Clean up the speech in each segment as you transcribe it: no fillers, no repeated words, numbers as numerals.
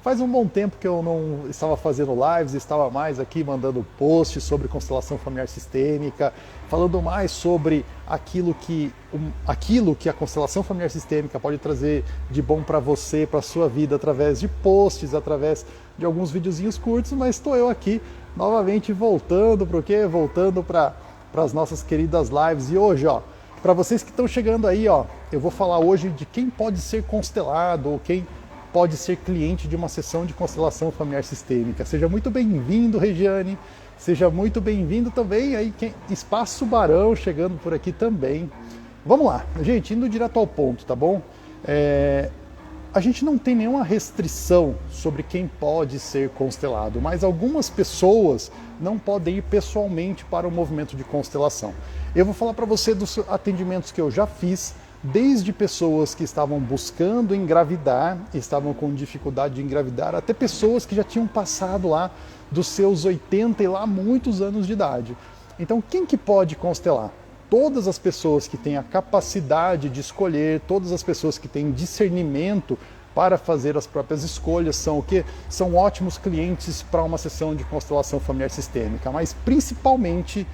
Faz um bom tempo que eu não estava fazendo lives, estava mais aqui mandando posts sobre constelação familiar sistêmica, falando mais sobre aquilo que a constelação familiar sistêmica pode trazer de bom para você, para a sua vida, através de posts, através de alguns videozinhos curtos, mas estou eu aqui novamente voltando para o quê? Voltando para as nossas queridas lives. E hoje, ó, para vocês que estão chegando aí, ó, eu vou falar hoje de quem pode ser constelado ou quem pode ser cliente de uma sessão de constelação familiar sistêmica. Seja muito bem-vindo, Regiane. Seja muito bem-vindo também aí Espaço Barão chegando por aqui também. Vamos lá, gente, indo direto ao ponto, tá bom? A gente não tem nenhuma restrição sobre quem pode ser constelado, mas algumas pessoas não podem ir pessoalmente para o movimento de constelação. Eu vou falar para você dos atendimentos que eu já fiz, desde pessoas que estavam buscando engravidar, estavam com dificuldade de engravidar, até pessoas que já tinham passado lá dos seus 80 e lá muitos anos de idade. Então, quem que pode constelar? Todas as pessoas que têm a capacidade de escolher, todas as pessoas que têm discernimento para fazer as próprias escolhas são o quê? São ótimos clientes para uma sessão de constelação familiar sistêmica, mas principalmente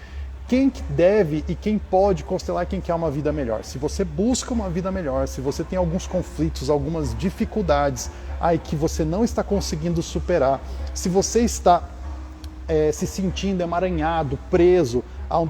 quem deve e quem pode constelar quem quer uma vida melhor. Se você busca uma vida melhor, se você tem alguns conflitos, algumas dificuldades aí que você não está conseguindo superar, se você está se sentindo emaranhado, preso a uma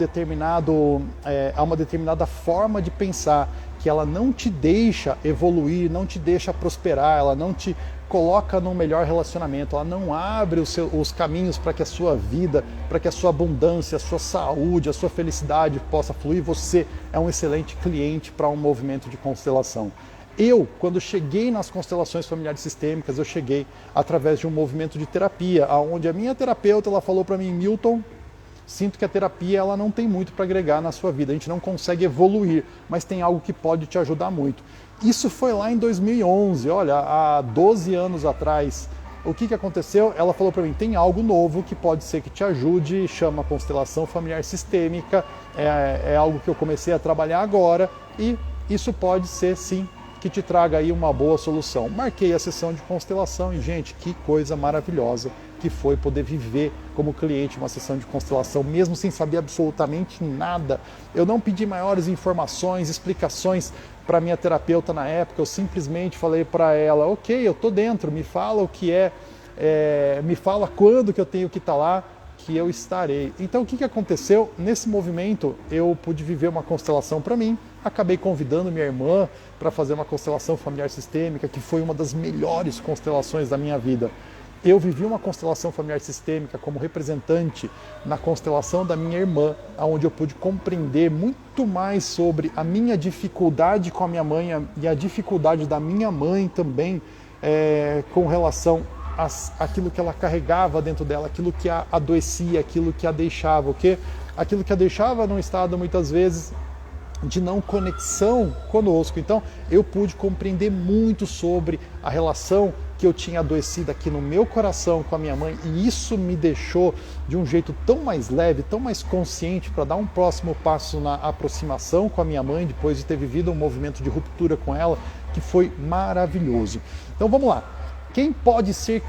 determinada forma de pensar, que ela não te deixa evoluir, não te deixa prosperar, ela não te coloca num melhor relacionamento, ela não abre os caminhos para que a sua vida, para que a sua abundância, a sua saúde, a sua felicidade possa fluir, você é um excelente cliente para um movimento de constelação. Eu, quando cheguei nas constelações familiares sistêmicas, eu cheguei através de um movimento de terapia, onde a minha terapeuta ela falou para mim, Milton, sinto que a terapia ela não tem muito para agregar na sua vida, a gente não consegue evoluir, mas tem algo que pode te ajudar muito. Isso foi lá em 2011, olha, há 12 anos atrás. O que aconteceu? Ela falou para mim, tem algo novo que pode ser que te ajude, chama constelação familiar sistêmica, é algo que eu comecei a trabalhar agora e isso pode ser sim que te traga aí uma boa solução. Marquei a sessão de constelação e, gente, que coisa maravilhosa que foi poder viver como cliente uma sessão de constelação, mesmo sem saber absolutamente nada. Eu não pedi maiores informações, explicações para minha terapeuta na época, eu simplesmente falei para ela, ok, eu estou dentro, me fala o que me fala quando que eu tenho que estar lá, que eu estarei. Então o que aconteceu? Nesse movimento eu pude viver uma constelação para mim, acabei convidando minha irmã para fazer uma constelação familiar sistêmica, que foi uma das melhores constelações da minha vida. Eu vivi uma constelação familiar sistêmica como representante na constelação da minha irmã, onde eu pude compreender muito mais sobre a minha dificuldade com a minha mãe e a dificuldade da minha mãe também com relação àquilo que ela carregava dentro dela, aquilo que a adoecia, aquilo que a deixava, o quê? Aquilo que a deixava num estado muitas vezes de não conexão conosco. Então eu pude compreender muito sobre a relação que eu tinha adoecido aqui no meu coração com a minha mãe, e isso me deixou de um jeito tão mais leve, tão mais consciente para dar um próximo passo na aproximação com a minha mãe, depois de ter vivido um movimento de ruptura com ela, que foi maravilhoso. Então vamos lá. Quem pode ser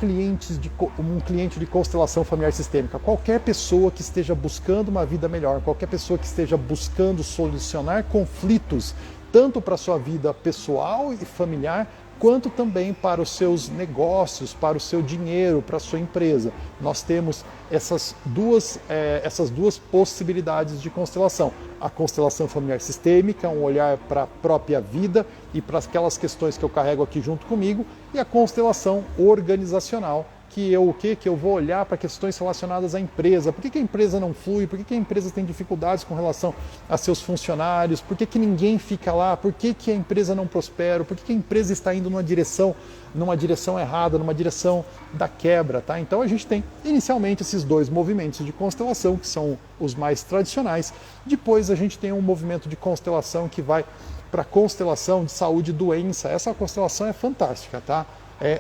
um cliente de constelação familiar sistêmica? Qualquer pessoa que esteja buscando uma vida melhor, qualquer pessoa que esteja buscando solucionar conflitos, tanto para a sua vida pessoal e familiar, quanto também para os seus negócios, para o seu dinheiro, para a sua empresa. Nós temos essas duas possibilidades de constelação. A constelação familiar sistêmica, um olhar para a própria vida e para aquelas questões que eu carrego aqui junto comigo, e a constelação organizacional, que eu vou olhar para questões relacionadas à empresa. Por que a empresa não flui? Por que a empresa tem dificuldades com relação a seus funcionários? Por que ninguém fica lá? Por que a empresa não prospera? Por que a empresa está indo numa direção errada, numa direção da quebra, tá? Então a gente tem inicialmente esses dois movimentos de constelação, que são os mais tradicionais. Depois a gente tem um movimento de constelação que vai para a constelação de saúde e doença. Essa constelação é fantástica, tá?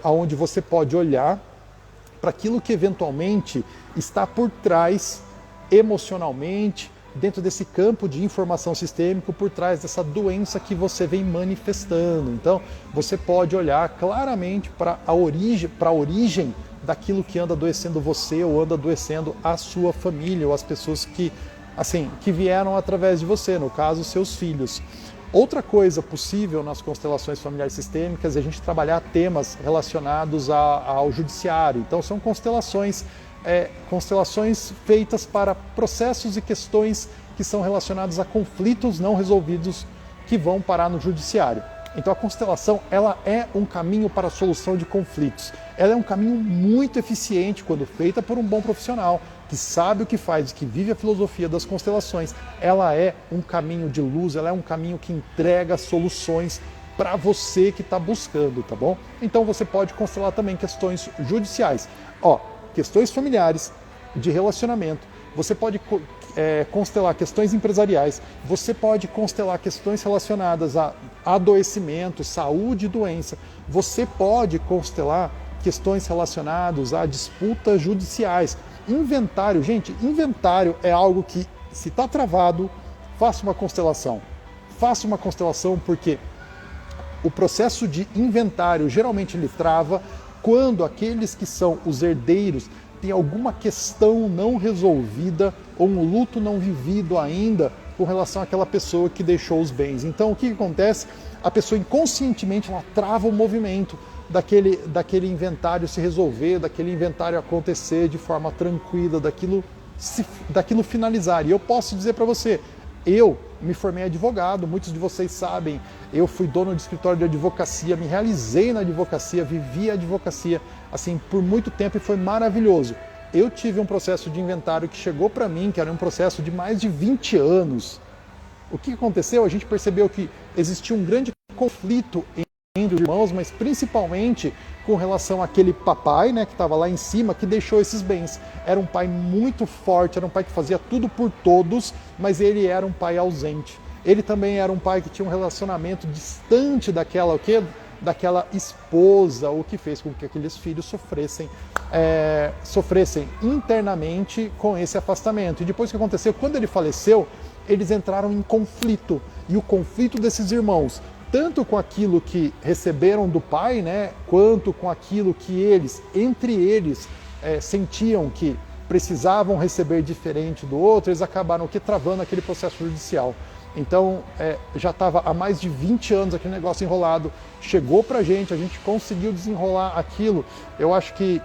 Onde você pode olhar para aquilo que eventualmente está por trás emocionalmente, dentro desse campo de informação sistêmico por trás dessa doença que você vem manifestando. Então, você pode olhar claramente para a origem daquilo que anda adoecendo você ou anda adoecendo a sua família ou as pessoas que vieram através de você, no caso, seus filhos. Outra coisa possível nas constelações familiares sistêmicas é a gente trabalhar temas relacionados ao judiciário. Então, são constelações feitas para processos e questões que são relacionados a conflitos não resolvidos que vão parar no judiciário. Então a constelação, ela é um caminho para a solução de conflitos. Ela é um caminho muito eficiente quando feita por um bom profissional, que sabe o que faz, que vive a filosofia das constelações. Ela é um caminho de luz, ela é um caminho que entrega soluções para você que está buscando, tá bom? Então você pode constelar também questões judiciais. Questões familiares, de relacionamento, você pode constelar questões empresariais, você pode constelar questões relacionadas a adoecimento, saúde e doença, você pode constelar questões relacionadas a disputas judiciais. Inventário, gente, inventário é algo que, se está travado, faça uma constelação. Faça uma constelação porque o processo de inventário geralmente ele trava quando aqueles que são os herdeiros têm alguma questão não resolvida ou um luto não vivido ainda com relação àquela pessoa que deixou os bens. Então o que acontece? A pessoa inconscientemente ela trava o movimento daquele inventário se resolver, daquele inventário acontecer de forma tranquila, daquilo finalizar. E eu posso dizer para você, eu me formei advogado, muitos de vocês sabem, eu fui dono de escritório de advocacia, me realizei na advocacia, vivi a advocacia assim por muito tempo e foi maravilhoso. Eu tive um processo de inventário que chegou para mim, que era um processo de mais de 20 anos. O que aconteceu? A gente percebeu que existia um grande conflito entre os irmãos, mas principalmente com relação àquele papai, né, que estava lá em cima, que deixou esses bens. Era um pai muito forte, era um pai que fazia tudo por todos, mas ele era um pai ausente. Ele também era um pai que tinha um relacionamento distante daquela esposa, o que fez com que aqueles filhos sofressem internamente com esse afastamento. E depois o que aconteceu? Quando ele faleceu, eles entraram em conflito. E o conflito desses irmãos, tanto com aquilo que receberam do pai, né, quanto com aquilo que entre eles, sentiam que precisavam receber diferente do outro, eles acabaram travando aquele processo judicial. Então, já estava há mais de 20 anos aquele negócio enrolado, chegou pra gente, a gente conseguiu desenrolar aquilo. Eu acho que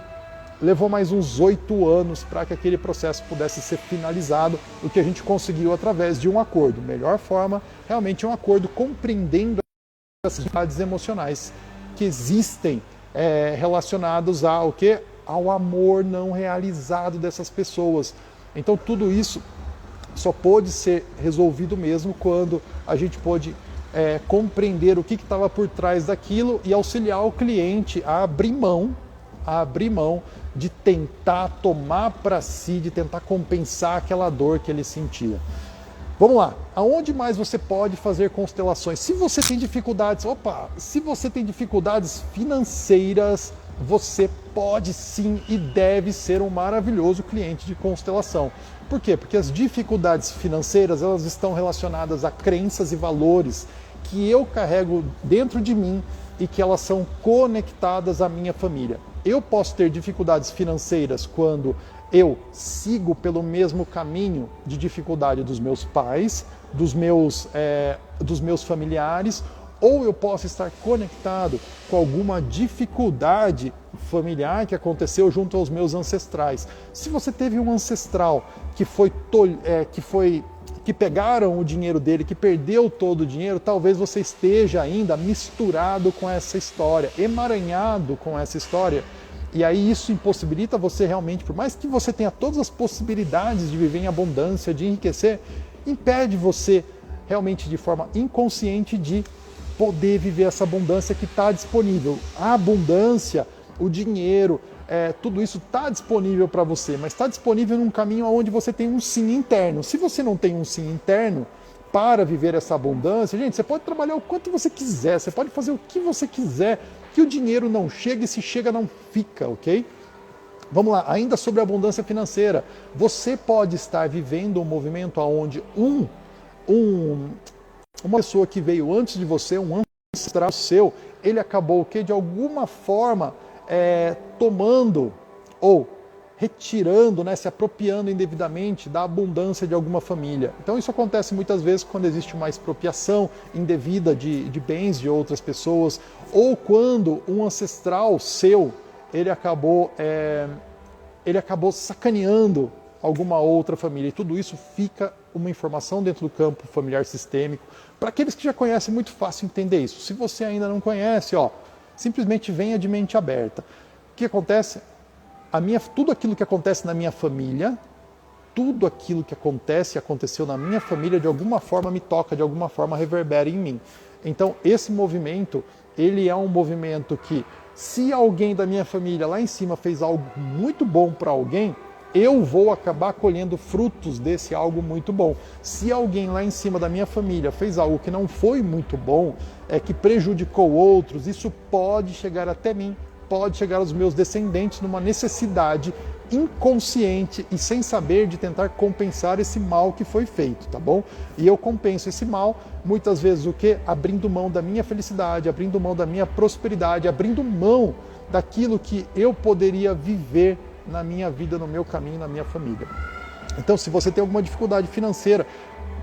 levou mais uns 8 anos para que aquele processo pudesse ser finalizado, o que a gente conseguiu através de um acordo. Melhor forma, realmente um acordo compreendendo as dificuldades emocionais que existem relacionados ao amor não realizado dessas pessoas. Então tudo isso só pôde ser resolvido mesmo quando a gente pôde compreender o que estava por trás daquilo e auxiliar o cliente a abrir mão de tentar tomar para si, de tentar compensar aquela dor que ele sentia. Vamos lá, aonde mais você pode fazer constelações? Se você tem dificuldades, financeiras, você pode sim e deve ser um maravilhoso cliente de constelação. Por quê? Porque as dificuldades financeiras, elas estão relacionadas a crenças e valores que eu carrego dentro de mim e que elas são conectadas à minha família. Eu posso ter dificuldades financeiras quando eu sigo pelo mesmo caminho de dificuldade dos meus pais, dos meus familiares, ou eu posso estar conectado com alguma dificuldade familiar que aconteceu junto aos meus ancestrais. Se você teve um ancestral que pegaram o dinheiro dele, que perdeu todo o dinheiro, talvez você esteja ainda misturado com essa história, emaranhado com essa história. E aí isso impossibilita você realmente, por mais que você tenha todas as possibilidades de viver em abundância, de enriquecer, impede você realmente de forma inconsciente de poder viver essa abundância que está disponível. A abundância, o dinheiro, tudo isso está disponível para você, mas está disponível num caminho onde você tem um sim interno. Se você não tem um sim interno para viver essa abundância, gente, você pode trabalhar o quanto você quiser, você pode fazer o que você quiser, que o dinheiro não chega e se chega não fica, ok? Vamos lá, ainda sobre a abundância financeira. Você pode estar vivendo um movimento onde uma pessoa que veio antes de você, um ancestral seu, ele acabou que de alguma forma tomando ou retirando, né, se apropriando indevidamente da abundância de alguma família. Então isso acontece muitas vezes quando existe uma expropriação indevida de bens de outras pessoas, ou quando um ancestral seu, ele acabou sacaneando alguma outra família. E tudo isso fica uma informação dentro do campo familiar sistêmico. Para aqueles que já conhecem, é muito fácil entender isso. Se você ainda não conhece, simplesmente venha de mente aberta. O que acontece? Tudo aquilo que acontece na minha família, tudo aquilo que aconteceu na minha família, de alguma forma me toca, de alguma forma reverbera em mim. Então, esse movimento, ele é um movimento que, se alguém da minha família lá em cima fez algo muito bom para alguém, eu vou acabar colhendo frutos desse algo muito bom. Se alguém lá em cima da minha família fez algo que não foi muito bom, que prejudicou outros, isso pode chegar até mim, pode chegar aos meus descendentes numa necessidade inconsciente e sem saber de tentar compensar esse mal que foi feito, tá bom? E eu compenso esse mal, muitas vezes o quê? Abrindo mão da minha felicidade, abrindo mão da minha prosperidade, abrindo mão daquilo que eu poderia viver na minha vida, no meu caminho, na minha família. Então, se você tem alguma dificuldade financeira,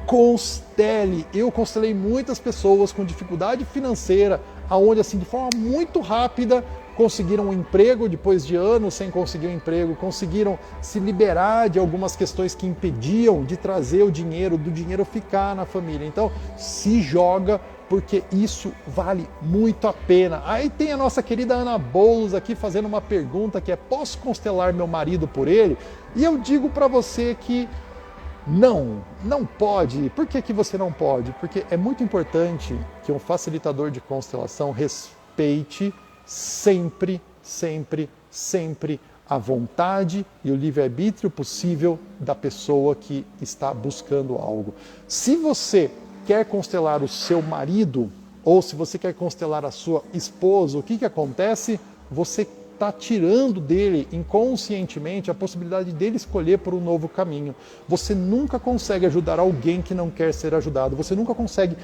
constele. Eu constelei muitas pessoas com dificuldade financeira, aonde assim, de forma muito rápida, conseguiram um emprego depois de anos sem conseguir um emprego, conseguiram se liberar de algumas questões que impediam de trazer o dinheiro, do dinheiro ficar na família. Então, se joga, porque isso vale muito a pena. Aí tem a nossa querida Ana Boulos aqui fazendo uma pergunta que é: posso constelar meu marido por ele? E eu digo para você que não pode. Por que você não pode? Porque é muito importante que um facilitador de constelação respeite sempre a vontade e o livre-arbítrio possível da pessoa que está buscando algo. Se você quer constelar o seu marido, ou se você quer constelar a sua esposa, o que acontece? Você está tirando dele inconscientemente a possibilidade dele escolher por um novo caminho. Você nunca consegue ajudar alguém que não quer ser ajudado. Você nunca consegue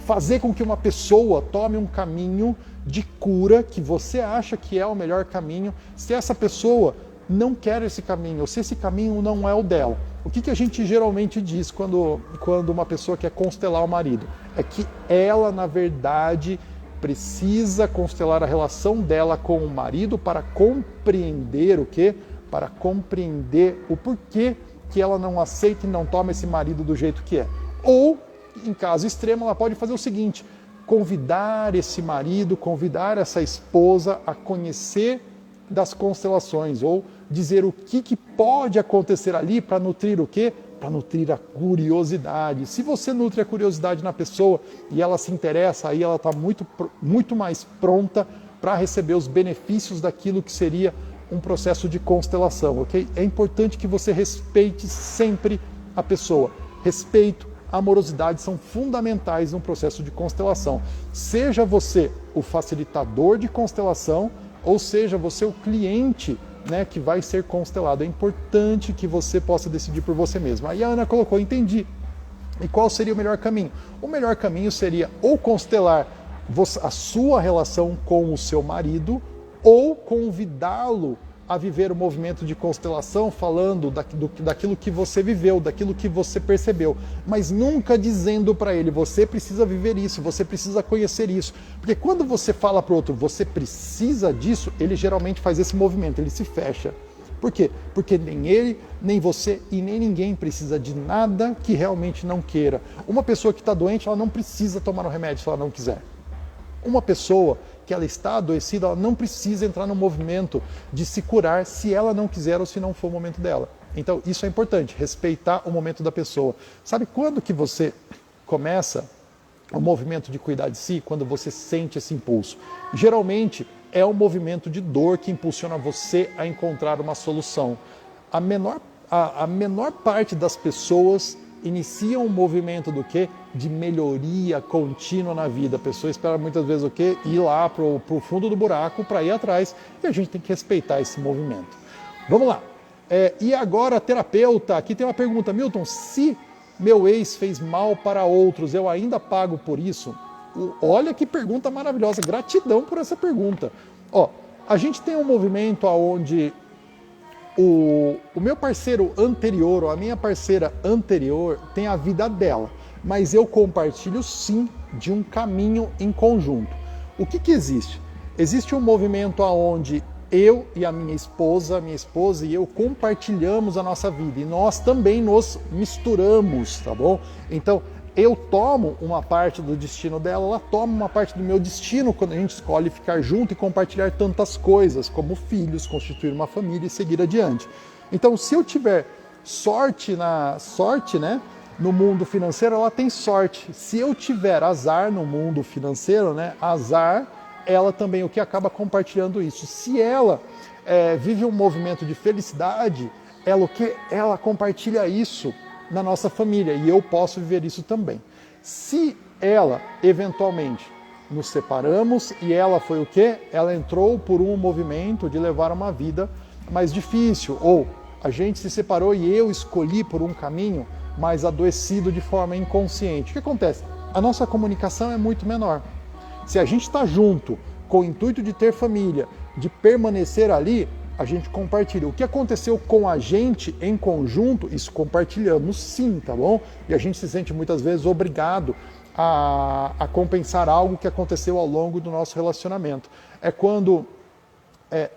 fazer com que uma pessoa tome um caminho de cura que você acha que é o melhor caminho, se essa pessoa não quer esse caminho, ou se esse caminho não é o dela. O que a gente geralmente diz quando uma pessoa quer constelar o marido? É que ela, na verdade, precisa constelar a relação dela com o marido para compreender o quê? Para compreender o porquê que ela não aceita e não toma esse marido do jeito que é. Ou, em caso extremo, ela pode fazer o seguinte: convidar esse marido, convidar essa esposa a conhecer das constelações, ou dizer o que pode acontecer ali para nutrir o quê? Para nutrir a curiosidade. Se você nutre a curiosidade na pessoa e ela se interessa, aí ela está muito mais pronta para receber os benefícios daquilo que seria um processo de constelação, ok? É importante que você respeite sempre a pessoa. Respeito, amorosidade são fundamentais no processo de constelação. Seja você o facilitador de constelação, ou seja você o cliente, né, que vai ser constelado. É importante que você possa decidir por você mesmo. Aí a Ana colocou: entendi. E qual seria o melhor caminho? O melhor caminho seria ou constelar a sua relação com o seu marido, ou convidá-lo a viver o movimento de constelação, falando daquilo que você viveu, daquilo que você percebeu, mas nunca dizendo para ele: você precisa viver isso, você precisa conhecer isso. Porque quando você fala para o outro: você precisa disso, ele geralmente faz esse movimento, ele se fecha. Por quê? Porque nem ele, nem você e nem ninguém precisa de nada que realmente não queira. Uma pessoa que está doente, ela não precisa tomar o remédio se ela não quiser. Uma pessoa que ela está adoecida, ela não precisa entrar no movimento de se curar se ela não quiser ou se não for o momento dela. Então, isso é importante, respeitar o momento da pessoa. Sabe quando que você começa o movimento de cuidar de si? Quando você sente esse impulso. Geralmente, é um movimento de dor que impulsiona você a encontrar uma solução. A menor parte das pessoas iniciam um movimento do quê? De melhoria contínua na vida. A pessoa espera muitas vezes o quê? Ir lá pro fundo do buraco para ir atrás, e a gente tem que respeitar esse movimento. Vamos lá. E agora, terapeuta, aqui tem uma pergunta. Milton, se meu ex fez mal para outros, eu ainda pago por isso? Olha que pergunta maravilhosa, gratidão por essa pergunta. Ó, a gente tem um movimento onde o meu parceiro anterior, ou a minha parceira anterior, tem a vida dela, mas eu compartilho sim de um caminho em conjunto. O que existe? Existe um movimento onde eu e a minha esposa e eu compartilhamos a nossa vida, e nós também nos misturamos, tá bom? Então, eu tomo uma parte do destino dela, ela toma uma parte do meu destino quando a gente escolhe ficar junto e compartilhar tantas coisas, como filhos, constituir uma família e seguir adiante. Então, se eu tiver sorte né, no mundo financeiro, ela tem sorte. Se eu tiver azar no mundo financeiro, né, azar, ela também o que acaba compartilhando isso. Se ela vive um movimento de felicidade, ela compartilha isso na nossa família, e eu posso viver isso também. Se ela, eventualmente, nos separamos e ela foi o quê? Ela entrou por um movimento de levar uma vida mais difícil, ou a gente se separou e eu escolhi por um caminho mais adoecido de forma inconsciente. O que acontece? A nossa comunicação é muito menor. Se a gente está junto com o intuito de ter família, de permanecer ali, a gente compartilha. O que aconteceu com a gente em conjunto, isso compartilhamos sim, tá bom? E a gente se sente muitas vezes obrigado a compensar algo que aconteceu ao longo do nosso relacionamento. É quando,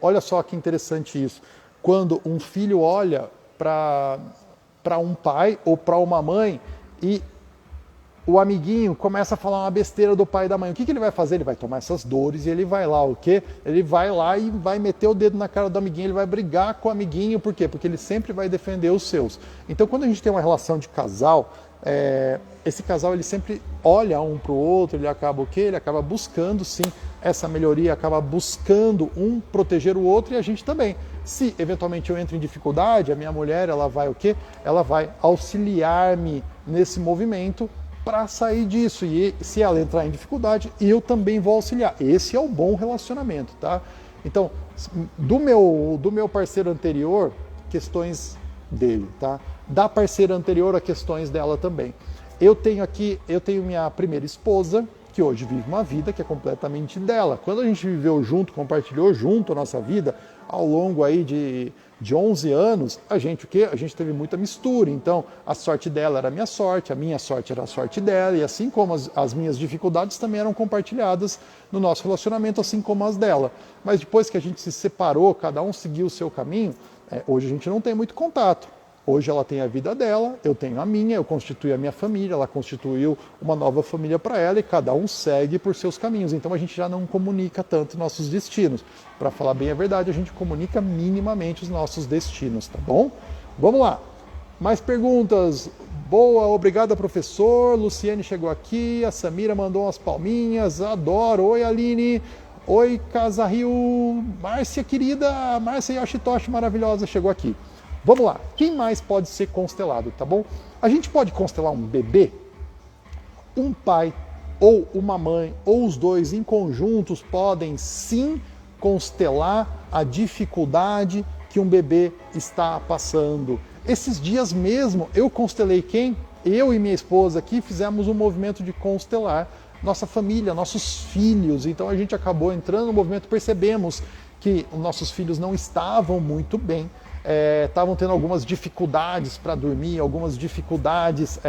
olha só que interessante isso, quando um filho olha para um pai ou para uma mãe e o amiguinho começa a falar uma besteira do pai e da mãe. O que ele vai fazer? Ele vai tomar essas dores e ele vai lá, o quê? Ele vai lá e vai meter o dedo na cara do amiguinho, ele vai brigar com o amiguinho, por quê? Porque ele sempre vai defender os seus. Então, quando a gente tem uma relação de casal, esse casal ele sempre olha um para o outro, ele acaba o quê? Ele acaba buscando sim essa melhoria, acaba buscando um proteger o outro, e a gente também. Se eventualmente eu entro em dificuldade, a minha mulher, ela vai o quê? Ela vai auxiliar-me nesse movimento para sair disso, e se ela entrar em dificuldade, eu também vou auxiliar. Esse é o bom relacionamento, tá? Então, do meu parceiro anterior, questões dele, tá? Da parceira anterior, a questões dela também. Eu tenho minha primeira esposa, que hoje vive uma vida que é completamente dela. Quando a gente viveu junto, compartilhou junto a nossa vida, ao longo aí de 11 anos, a gente teve muita mistura. Então, a sorte dela era a minha sorte era a sorte dela, e assim como as minhas dificuldades também eram compartilhadas no nosso relacionamento, assim como as dela. Mas depois que a gente se separou, cada um seguiu o seu caminho, hoje a gente não tem muito contato. Hoje ela tem a vida dela, eu tenho a minha, eu constituí a minha família, ela constituiu uma nova família para ela, e cada um segue por seus caminhos. Então a gente já não comunica tanto nossos destinos. Para falar bem a verdade, a gente comunica minimamente os nossos destinos, tá bom? Vamos lá. Mais perguntas? Boa, obrigada, professor. Luciane chegou aqui, a Samira mandou umas palminhas, adoro. Oi, Aline. Oi, Casa Rio. Márcia, querida. Márcia Yoshitoshi, maravilhosa, chegou aqui. Vamos lá, quem mais pode ser constelado, tá bom? A gente pode constelar um bebê? Um pai ou uma mãe, ou os dois em conjuntos, podem sim constelar a dificuldade que um bebê está passando. Esses dias mesmo, eu constelei quem? Eu e minha esposa aqui fizemos um movimento de constelar nossa família, nossos filhos. Então a gente acabou entrando no movimento, percebemos que os nossos filhos não estavam muito bem, estavam tendo algumas dificuldades para dormir, algumas dificuldades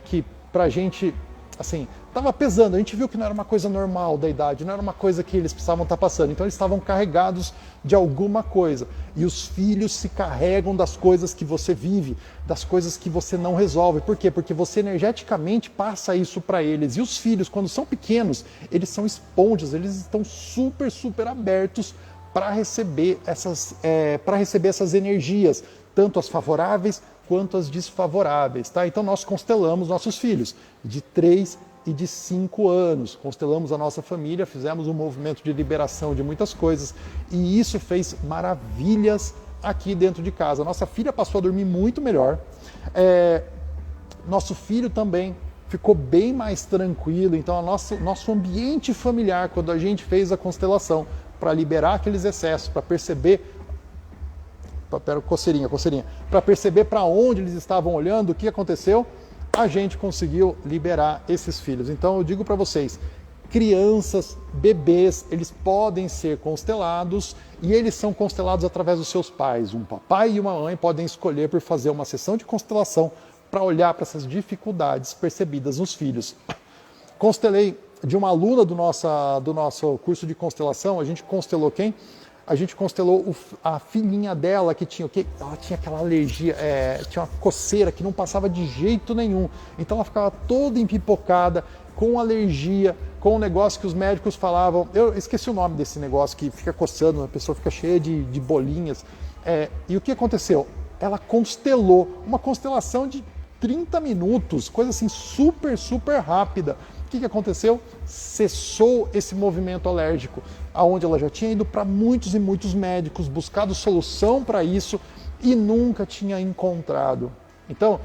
que pra gente, assim, estava pesando. A gente viu que não era uma coisa normal da idade, não era uma coisa que eles precisavam estar passando. Então eles estavam carregados de alguma coisa. E os filhos se carregam das coisas que você vive, das coisas que você não resolve. Por quê? Porque você energeticamente passa isso para eles. E os filhos, quando são pequenos, eles são esponjas, eles estão super, super abertos para receber essas energias, tanto as favoráveis quanto as desfavoráveis, tá? Então nós constelamos nossos filhos de 3 e de 5 anos, constelamos a nossa família, fizemos um movimento de liberação de muitas coisas, e isso fez maravilhas aqui dentro de casa. A nossa filha passou a dormir muito melhor, nosso filho também ficou bem mais tranquilo. Então, nosso ambiente familiar, quando a gente fez a constelação, para liberar aqueles excessos, para perceber, para perceber para onde eles estavam olhando, o que aconteceu, a gente conseguiu liberar esses filhos. Então, eu digo para vocês, crianças, bebês, eles podem ser constelados e eles são constelados através dos seus pais. Um papai e uma mãe podem escolher por fazer uma sessão de constelação para olhar para essas dificuldades percebidas nos filhos. Constelei de uma aluna do nosso curso de constelação, a gente constelou quem? A gente constelou a filhinha dela que tinha o quê? Ela tinha aquela alergia, tinha uma coceira que não passava de jeito nenhum. Então ela ficava toda empipocada, com alergia, com um negócio que os médicos falavam. Eu esqueci o nome desse negócio que fica coçando, a pessoa fica cheia de bolinhas. E o que aconteceu? Ela constelou, uma constelação de 30 minutos, coisa assim super, super rápida. O que aconteceu? Cessou esse movimento alérgico, aonde ela já tinha ido para muitos e muitos médicos, buscado solução para isso e nunca tinha encontrado. Então,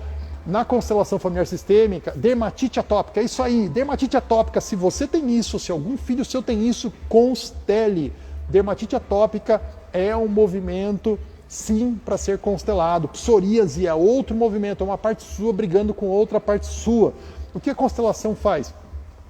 na constelação familiar sistêmica, dermatite atópica, é isso aí, dermatite atópica, se você tem isso, se algum filho seu tem isso, constele. Dermatite atópica é um movimento, sim, para ser constelado. Psoríase é outro movimento, é uma parte sua brigando com outra parte sua. O que a constelação faz?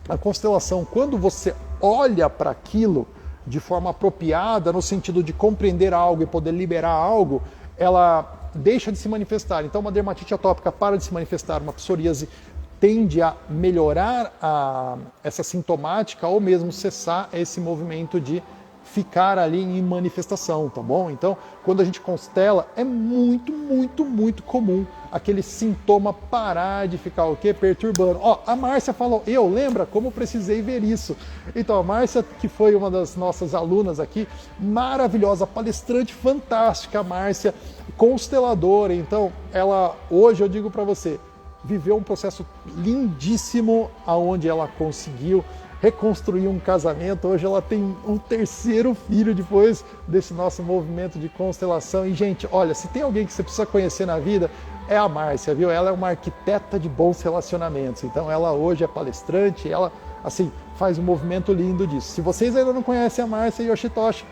A constelação, quando você olha para aquilo de forma apropriada, no sentido de compreender algo e poder liberar algo, ela deixa de se manifestar. Então, uma dermatite atópica para de se manifestar, uma psoríase tende a melhorar essa sintomática ou mesmo cessar esse movimento de ficar ali em manifestação, tá bom? Então, quando a gente constela, é muito, muito, muito comum aquele sintoma parar de ficar o quê? Perturbando. Ó, a Márcia falou, lembra como precisei ver isso. Então, a Márcia, que foi uma das nossas alunas aqui, maravilhosa, palestrante fantástica, a Márcia, consteladora. Então, ela, hoje eu digo para você, viveu um processo lindíssimo, aonde ela conseguiu reconstruir um casamento. Hoje ela tem um terceiro filho depois desse nosso movimento de constelação. E, gente, olha, se tem alguém que você precisa conhecer na vida, é a Márcia, viu? Ela é uma arquiteta de bons relacionamentos. Então, ela hoje é palestrante, ela, assim, faz um movimento lindo disso. Se vocês ainda não conhecem a Márcia Yoshitoshi,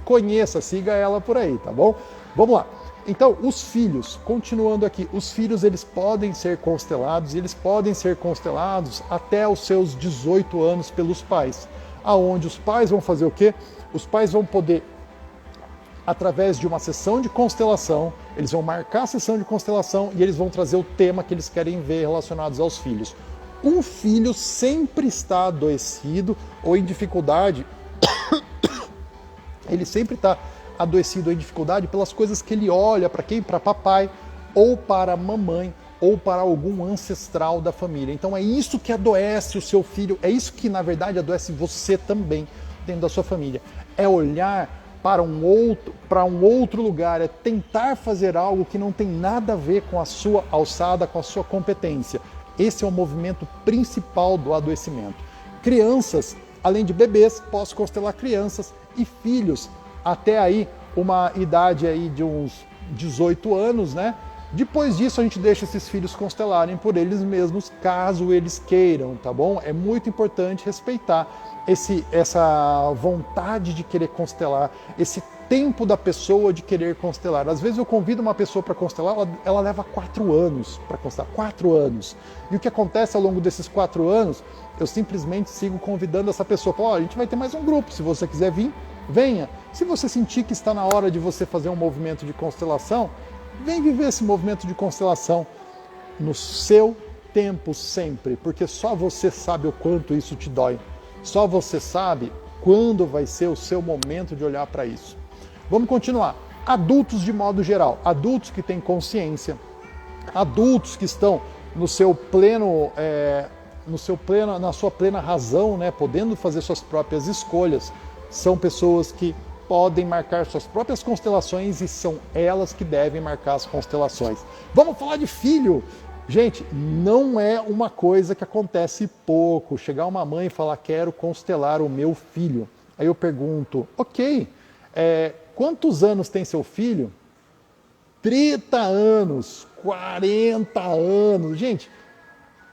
conheça, siga ela por aí, tá bom? Vamos lá. Então, os filhos, continuando aqui, os filhos eles podem ser constelados e eles podem ser constelados até os seus 18 anos pelos pais. Aonde os pais vão fazer o quê? Os pais vão poder, através de uma sessão de constelação, eles vão marcar a sessão de constelação e eles vão trazer o tema que eles querem ver relacionados aos filhos. Um filho sempre está adoecido ou em dificuldade, ele sempre está adoecido em dificuldade pelas coisas que ele olha para quem? Para papai, ou para mamãe, ou para algum ancestral da família. Então é isso que adoece o seu filho, é isso que na verdade adoece você também dentro da sua família. É olhar para um outro lugar, é tentar fazer algo que não tem nada a ver com a sua alçada, com a sua competência. Esse é o movimento principal do adoecimento. Crianças, além de bebês, posso constelar crianças e filhos, até aí uma idade aí de uns 18 anos, né? Depois disso a gente deixa esses filhos constelarem por eles mesmos, caso eles queiram, tá bom? É muito importante respeitar essa vontade de querer constelar, esse tempo da pessoa de querer constelar. Às vezes eu convido uma pessoa para constelar, ela leva 4 anos para constelar, 4 anos. E o que acontece ao longo desses 4 anos, eu simplesmente sigo convidando essa pessoa, falo, a gente vai ter mais um grupo, se você quiser vir, venha. Se você sentir que está na hora de você fazer um movimento de constelação, vem viver esse movimento de constelação no seu tempo sempre, porque só você sabe o quanto isso te dói. Só você sabe quando vai ser o seu momento de olhar para isso. Vamos continuar. Adultos de modo geral, adultos que têm consciência, adultos que estão na sua plena razão, né, podendo fazer suas próprias escolhas, são pessoas que podem marcar suas próprias constelações e são elas que devem marcar as constelações. Vamos falar de filho! Gente, não é uma coisa que acontece pouco. Chegar uma mãe e falar, quero constelar o meu filho. Aí eu pergunto, ok, quantos anos tem seu filho? 30 anos. 40 anos. Gente,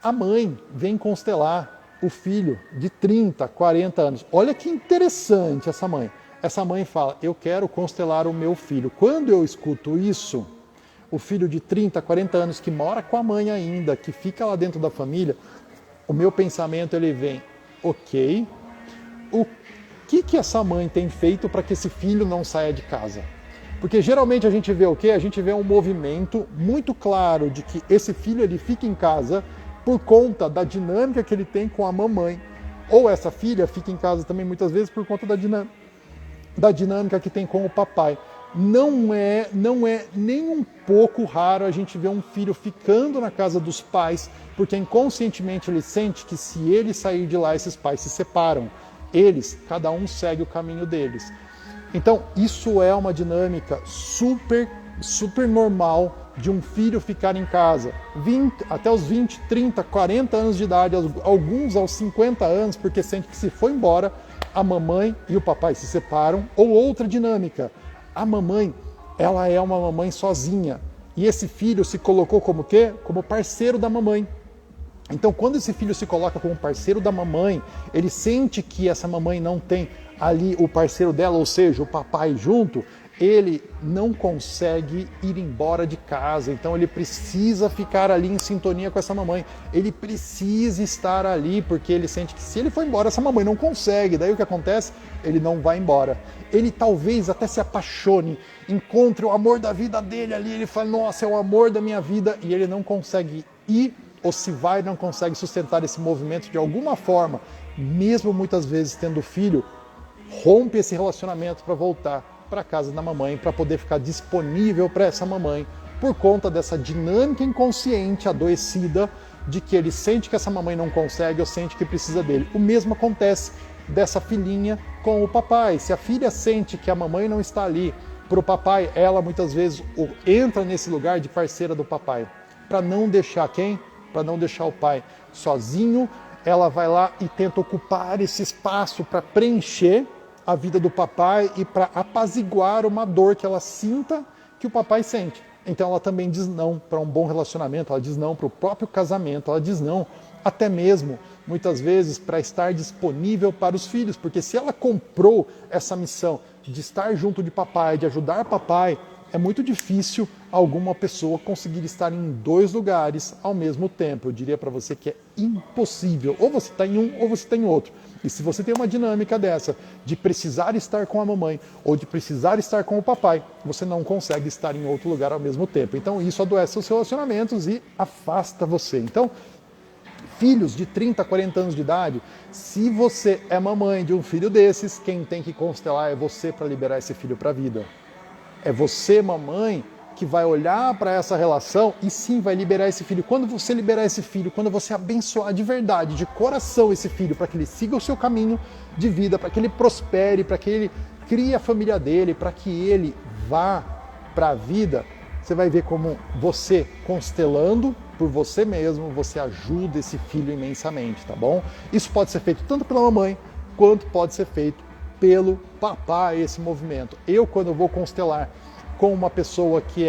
a mãe vem constelar o filho de 30, 40 anos. Olha que interessante essa mãe. Essa mãe fala, eu quero constelar o meu filho. Quando eu escuto isso, o filho de 30, 40 anos que mora com a mãe ainda, que fica lá dentro da família, o meu pensamento ele vem, ok, o que essa mãe tem feito para que esse filho não saia de casa? Porque geralmente a gente vê o quê? A gente vê um movimento muito claro de que esse filho ele fica em casa por conta da dinâmica que ele tem com a mamãe. Ou essa filha fica em casa também muitas vezes por conta da dinâmica que tem com o papai. Não é nem um pouco raro a gente ver um filho ficando na casa dos pais, porque inconscientemente ele sente que se ele sair de lá, esses pais se separam. Eles, cada um segue o caminho deles. Então, isso é uma dinâmica super normal de um filho ficar em casa até os 20, 30, 40 anos de idade, alguns aos 50 anos, porque sente que se for embora, a mamãe e o papai se separam. Ou outra dinâmica, a mamãe, ela é uma mamãe sozinha, e esse filho se colocou como quê? Como parceiro da mamãe. Então, quando esse filho se coloca como parceiro da mamãe, ele sente que essa mamãe não tem ali o parceiro dela, ou seja, o papai junto, ele não consegue ir embora de casa. Então, ele precisa ficar ali em sintonia com essa mamãe. Ele precisa estar ali, porque ele sente que se ele for embora, essa mamãe não consegue. Daí o que acontece? Ele não vai embora. Ele talvez até se apaixone, encontre o amor da vida dele ali, ele fala, nossa, é o amor da minha vida, e ele não consegue ir, ou se vai, não consegue sustentar esse movimento de alguma forma, mesmo muitas vezes tendo filho, rompe esse relacionamento para voltar para a casa da mamãe, para poder ficar disponível para essa mamãe, por conta dessa dinâmica inconsciente, adoecida, de que ele sente que essa mamãe não consegue ou sente que precisa dele. O mesmo acontece dessa filhinha com o papai. Se a filha sente que a mamãe não está ali para o papai, ela muitas vezes entra nesse lugar de parceira do papai, para não deixar quem? Para não deixar o pai sozinho. Ela vai lá e tenta ocupar esse espaço para preencher a vida do papai e para apaziguar uma dor que ela sinta que o papai sente. Então ela também diz não para um bom relacionamento, ela diz não para o próprio casamento, ela diz não até mesmo, muitas vezes, para estar disponível para os filhos, porque se ela comprou essa missão de estar junto de papai, de ajudar papai, é muito difícil alguma pessoa conseguir estar em dois lugares ao mesmo tempo. Eu diria para você que é impossível. Ou você está em um ou você está em outro. E se você tem uma dinâmica dessa, de precisar estar com a mamãe ou de precisar estar com o papai, você não consegue estar em outro lugar ao mesmo tempo. Então isso adoece os relacionamentos e afasta você. Então, filhos de 30, 40 anos de idade, se você é mamãe de um filho desses, quem tem que constelar é você para liberar esse filho para a vida. É você, mamãe, que vai olhar para essa relação e sim vai liberar esse filho. Quando você liberar esse filho, quando você abençoar de verdade, de coração esse filho, para que ele siga o seu caminho de vida, para que ele prospere, para que ele crie a família dele, para que ele vá para a vida, você vai ver como você, constelando por você mesmo, você ajuda esse filho imensamente, tá bom? Isso pode ser feito tanto pela mamãe, quanto pode ser feito pelo papai, esse movimento. Eu, quando eu vou constelar com uma pessoa que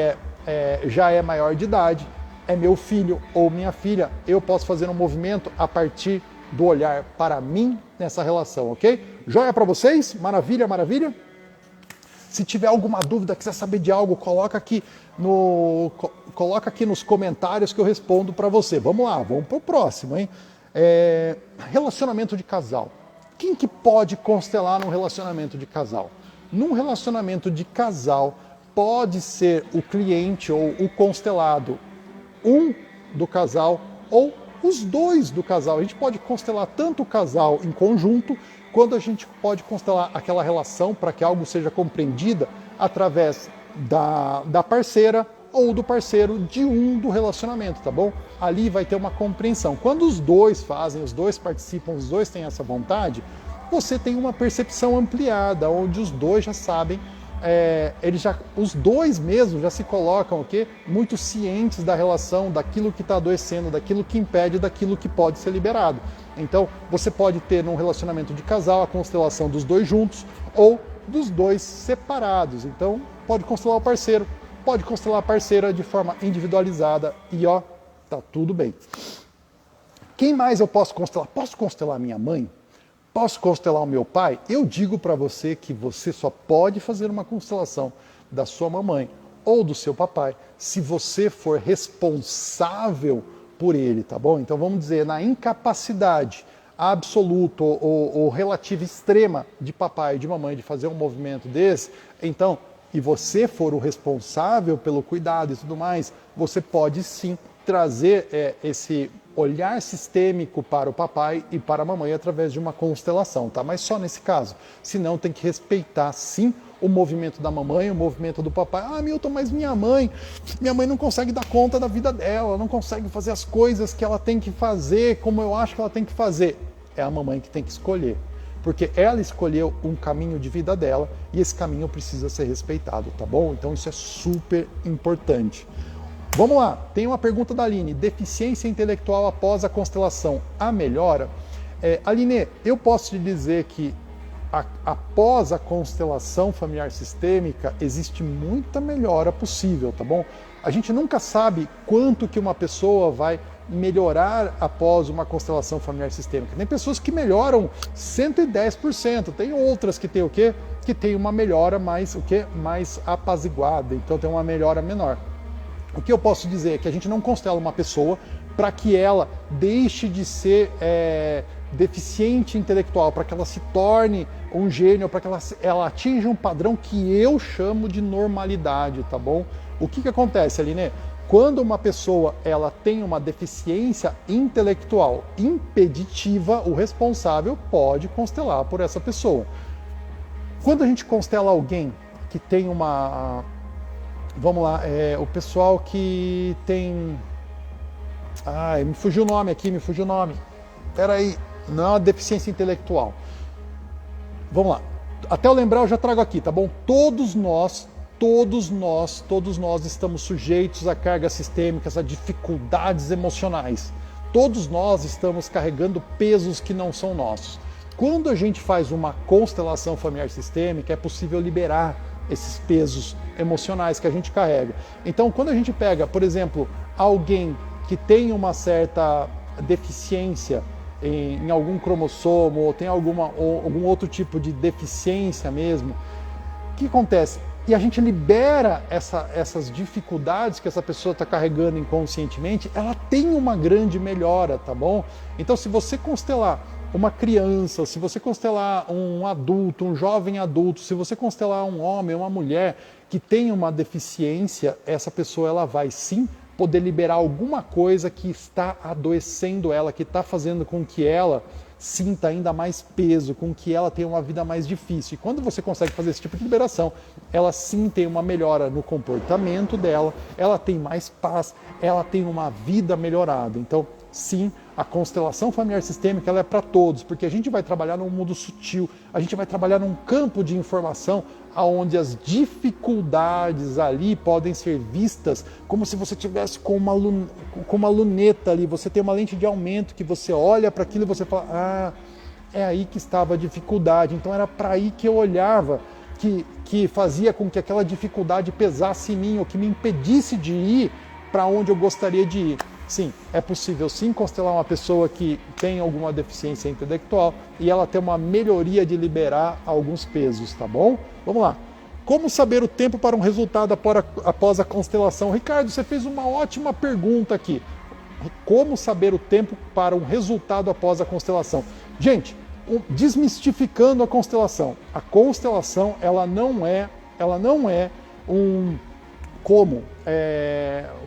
já é maior de idade, é meu filho ou minha filha, eu posso fazer um movimento a partir do olhar para mim nessa relação, ok? Joia para vocês? Maravilha, maravilha? Se tiver alguma dúvida, quiser saber de algo, coloca aqui nos comentários que eu respondo para você. Vamos lá, vamos para o próximo, hein? Relacionamento de casal. Quem que pode constelar num relacionamento de casal? Num relacionamento de casal, pode ser o cliente ou o constelado, um do casal ou os dois do casal. A gente pode constelar tanto o casal em conjunto, quanto a gente pode constelar aquela relação para que algo seja compreendida através da parceira ou do parceiro de um do relacionamento, tá bom? Ali vai ter uma compreensão. Quando os dois fazem, os dois participam, os dois têm essa vontade, você tem uma percepção ampliada, onde os dois já sabem, os dois mesmo já se colocam muito cientes da relação, daquilo que está adoecendo, daquilo que impede, daquilo que pode ser liberado. Então, você pode ter num relacionamento de casal a constelação dos dois juntos ou dos dois separados. Então, pode constelar o parceiro pode constelar a parceira de forma individualizada e ó, tá tudo bem. Quem mais eu posso constelar? Posso constelar minha mãe? Posso constelar o meu pai? Eu digo para você que você só pode fazer uma constelação da sua mamãe ou do seu papai se você for responsável por ele, tá bom? Então vamos dizer, na incapacidade absoluta ou relativa extrema de papai e de mamãe de fazer um movimento desse, então, e você for o responsável pelo cuidado e tudo mais, você pode sim trazer esse olhar sistêmico para o papai e para a mamãe através de uma constelação, tá? Mas só nesse caso. Senão tem que respeitar sim o movimento da mamãe, o movimento do papai. Ah, Milton, mas minha mãe não consegue dar conta da vida dela, não consegue fazer as coisas que ela tem que fazer como eu acho que ela tem que fazer. É a mamãe que tem que escolher, porque ela escolheu um caminho de vida dela e esse caminho precisa ser respeitado, tá bom? Então isso é super importante. Vamos lá, tem uma pergunta da Aline. Deficiência intelectual após a constelação, a melhora? Aline, eu posso te dizer que após a constelação familiar sistêmica existe muita melhora possível, tá bom? A gente nunca sabe quanto que uma pessoa vai melhorar após uma constelação familiar sistêmica. Tem pessoas que melhoram 110%, tem outras que tem o quê? Que tem uma melhora mais apaziguada, então tem uma melhora menor. O que eu posso dizer é que a gente não constela uma pessoa para que ela deixe de ser deficiente intelectual, para que ela se torne um gênio, para que ela atinja um padrão que eu chamo de normalidade, tá bom? O que acontece, Aline? Quando uma pessoa ela tem uma deficiência intelectual impeditiva, o responsável pode constelar por essa pessoa. Quando a gente constela alguém que tem uma... Vamos lá, o pessoal que tem... Ai, me fugiu o nome aqui, Peraí, não é uma deficiência intelectual. Vamos lá. Até eu lembrar eu já trago aqui, tá bom? Todos nós estamos sujeitos a cargas sistêmicas, a dificuldades emocionais. Todos nós estamos carregando pesos que não são nossos. Quando a gente faz uma constelação familiar sistêmica, é possível liberar esses pesos emocionais que a gente carrega. Então, quando a gente pega, por exemplo, alguém que tem uma certa deficiência em algum cromossomo ou tem algum outro tipo de deficiência mesmo, o que acontece? E a gente libera essas dificuldades que essa pessoa está carregando inconscientemente, ela tem uma grande melhora, tá bom? Então, se você constelar uma criança, se você constelar um adulto, um jovem adulto, se você constelar um homem, uma mulher que tem uma deficiência, essa pessoa ela vai sim poder liberar alguma coisa que está adoecendo ela, que está fazendo com que ela sinta ainda mais peso, com que ela tenha uma vida mais difícil. E quando você consegue fazer esse tipo de liberação, ela sim tem uma melhora no comportamento dela, ela tem mais paz, ela tem uma vida melhorada. Então, sim, a constelação familiar sistêmica ela é para todos, porque a gente vai trabalhar num mundo sutil, a gente vai trabalhar num campo de informação onde as dificuldades ali podem ser vistas como se você tivesse com uma luneta ali, você tem uma lente de aumento que você olha para aquilo e você fala, ah, é aí que estava a dificuldade, então era para aí que eu olhava, que fazia com que aquela dificuldade pesasse em mim ou que me impedisse de ir para onde eu gostaria de ir. Sim, é possível sim constelar uma pessoa que tem alguma deficiência intelectual e ela ter uma melhoria de liberar alguns pesos, tá bom? Vamos lá. Como saber o tempo para um resultado após a constelação? Ricardo, você fez uma ótima pergunta aqui. Como saber o tempo para um resultado após a constelação? Gente, desmistificando a constelação. A constelação, ela não é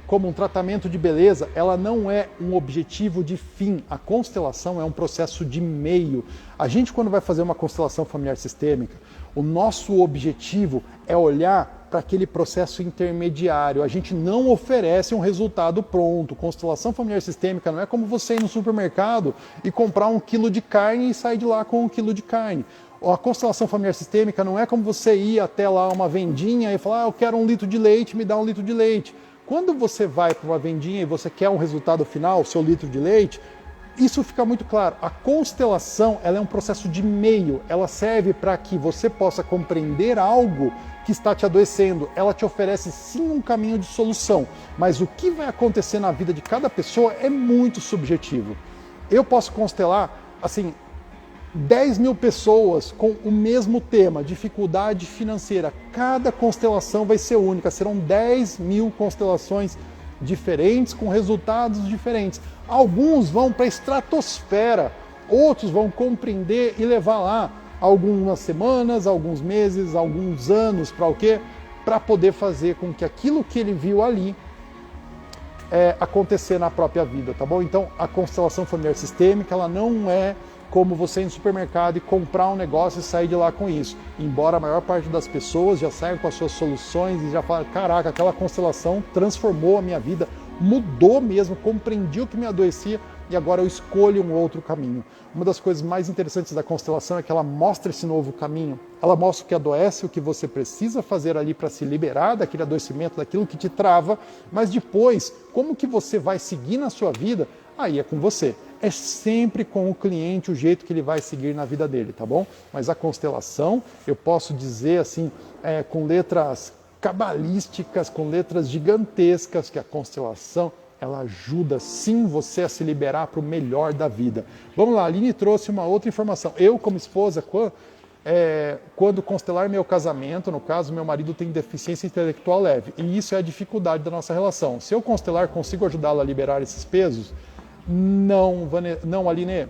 como um tratamento de beleza, ela não é um objetivo de fim. A constelação é um processo de meio. A gente, quando vai fazer uma constelação familiar sistêmica, o nosso objetivo é olhar para aquele processo intermediário. A gente não oferece um resultado pronto. Constelação familiar sistêmica não é como você ir no supermercado e comprar 1 quilo de carne e sair de lá com 1 quilo de carne. A constelação familiar sistêmica não é como você ir até lá uma vendinha e falar, eu quero 1 litro de leite, me dá 1 litro de leite. Quando você vai para uma vendinha e você quer um resultado final, seu litro de leite, isso fica muito claro. A constelação, ela é um processo de meio, ela serve para que você possa compreender algo que está te adoecendo. Ela te oferece sim um caminho de solução, mas o que vai acontecer na vida de cada pessoa é muito subjetivo. Eu posso constelar, assim, 10 mil pessoas com o mesmo tema, dificuldade financeira. Cada constelação vai ser única, serão 10 mil constelações diferentes, com resultados diferentes. Alguns vão para a estratosfera, outros vão compreender e levar lá algumas semanas, alguns meses, alguns anos, para o quê? Para poder fazer com que aquilo que ele viu ali acontecer na própria vida, tá bom? Então, a constelação familiar sistêmica, ela não é como você ir no supermercado e comprar um negócio e sair de lá com isso. Embora a maior parte das pessoas já saiam com as suas soluções e já falam, caraca, aquela constelação transformou a minha vida, mudou mesmo, compreendi o que me adoecia e agora eu escolho um outro caminho. Uma das coisas mais interessantes da constelação é que ela mostra esse novo caminho. Ela mostra o que adoece, o que você precisa fazer ali para se liberar daquele adoecimento, daquilo que te trava, mas depois, como que você vai seguir na sua vida, aí é com você. É sempre com o cliente o jeito que ele vai seguir na vida dele, tá bom? Mas a constelação, eu posso dizer assim, com letras cabalísticas, com letras gigantescas, que a constelação, ela ajuda sim você a se liberar para o melhor da vida. Vamos lá, a Aline trouxe uma outra informação. Eu, como esposa, quando constelar meu casamento, no caso, meu marido tem deficiência intelectual leve, e isso é a dificuldade da nossa relação. Se eu constelar, consigo ajudá-lo a liberar esses pesos? Não, Aline.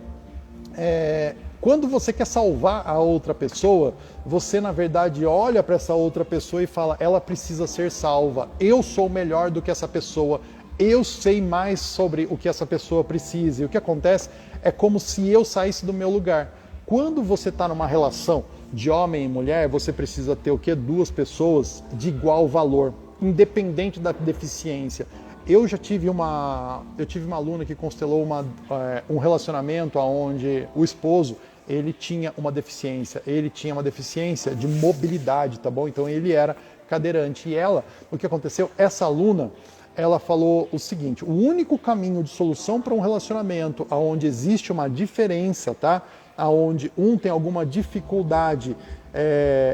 Quando você quer salvar a outra pessoa, você na verdade olha para essa outra pessoa e fala, ela precisa ser salva, eu sou melhor do que essa pessoa, eu sei mais sobre o que essa pessoa precisa. E o que acontece é como se eu saísse do meu lugar. Quando você está numa relação de homem e mulher, você precisa ter o quê? Duas pessoas de igual valor, independente da deficiência. Eu tive uma aluna que constelou um relacionamento onde o esposo, ele tinha uma deficiência de mobilidade, tá bom? Então ele era cadeirante. E ela, o que aconteceu? Essa aluna, ela falou o seguinte, o único caminho de solução para um relacionamento onde existe uma diferença, tá? Onde um tem alguma dificuldade,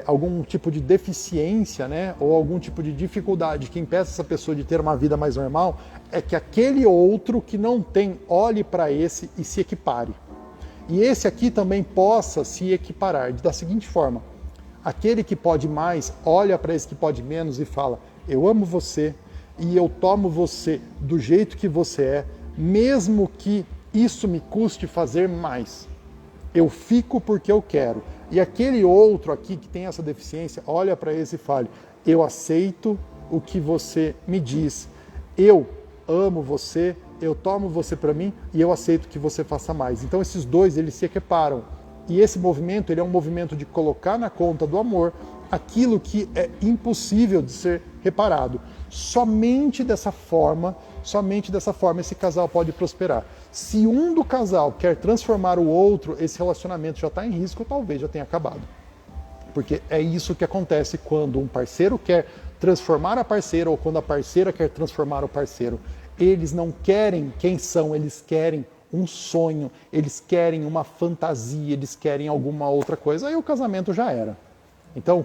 algum tipo de deficiência, né? Ou algum tipo de dificuldade que impeça essa pessoa de ter uma vida mais normal, é que aquele outro que não tem, olhe para esse e se equipare. E esse aqui também possa se equiparar da seguinte forma, aquele que pode mais, olha para esse que pode menos e fala, eu amo você e eu tomo você do jeito que você é, mesmo que isso me custe fazer mais. Eu fico porque eu quero. E aquele outro aqui que tem essa deficiência, olha para esse e fale, eu aceito o que você me diz, eu amo você, eu tomo você para mim e eu aceito que você faça mais. Então esses dois, eles se equiparam. E esse movimento, ele é um movimento de colocar na conta do amor aquilo que é impossível de ser reparado. Somente dessa forma esse casal pode prosperar. Se um do casal quer transformar o outro, esse relacionamento já está em risco, talvez já tenha acabado. Porque é isso que acontece quando um parceiro quer transformar a parceira ou quando a parceira quer transformar o parceiro. Eles não querem quem são, eles querem um sonho, eles querem uma fantasia, eles querem alguma outra coisa, aí o casamento já era. Então,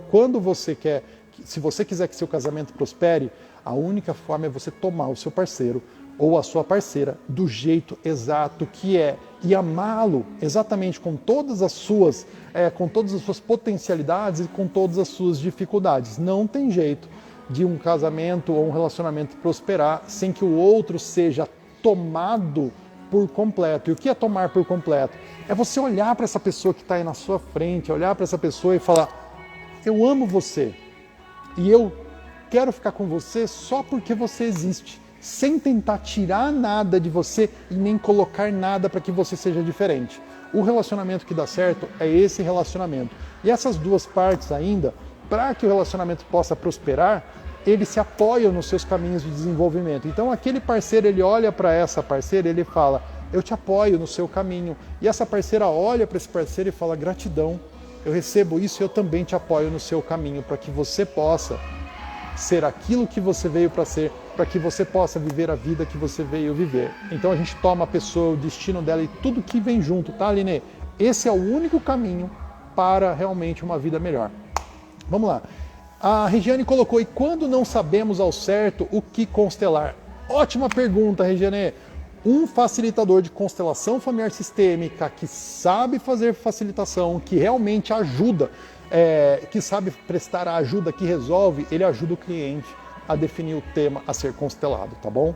se você quiser que seu casamento prospere, a única forma é você tomar o seu parceiro ou a sua parceira do jeito exato que é e amá-lo exatamente com todas as suas potencialidades e com todas as suas dificuldades. Não tem jeito de um casamento ou um relacionamento prosperar sem que o outro seja tomado por completo. E o que é tomar por completo? É você olhar para essa pessoa que está aí na sua frente, olhar para essa pessoa e falar, eu amo você e eu quero ficar com você só porque você existe, sem tentar tirar nada de você e nem colocar nada para que você seja diferente. O relacionamento que dá certo é esse relacionamento. E essas duas partes ainda, para que o relacionamento possa prosperar, eles se apoiam nos seus caminhos de desenvolvimento. Então aquele parceiro, ele olha para essa parceira e ele fala, eu te apoio no seu caminho. E essa parceira olha para esse parceiro e fala, gratidão, eu recebo isso e eu também te apoio no seu caminho, para que você possa ser aquilo que você veio para ser, para que você possa viver a vida que você veio viver. Então a gente toma a pessoa, o destino dela e tudo que vem junto, tá, Aline? Esse é o único caminho para realmente uma vida melhor. Vamos lá. A Regiane colocou, e quando não sabemos ao certo o que constelar? Ótima pergunta, Regiane. Um facilitador de constelação familiar sistêmica que sabe fazer facilitação, que realmente ajuda, que sabe prestar a ajuda que resolve, ele ajuda o cliente a definir o tema a ser constelado, tá bom?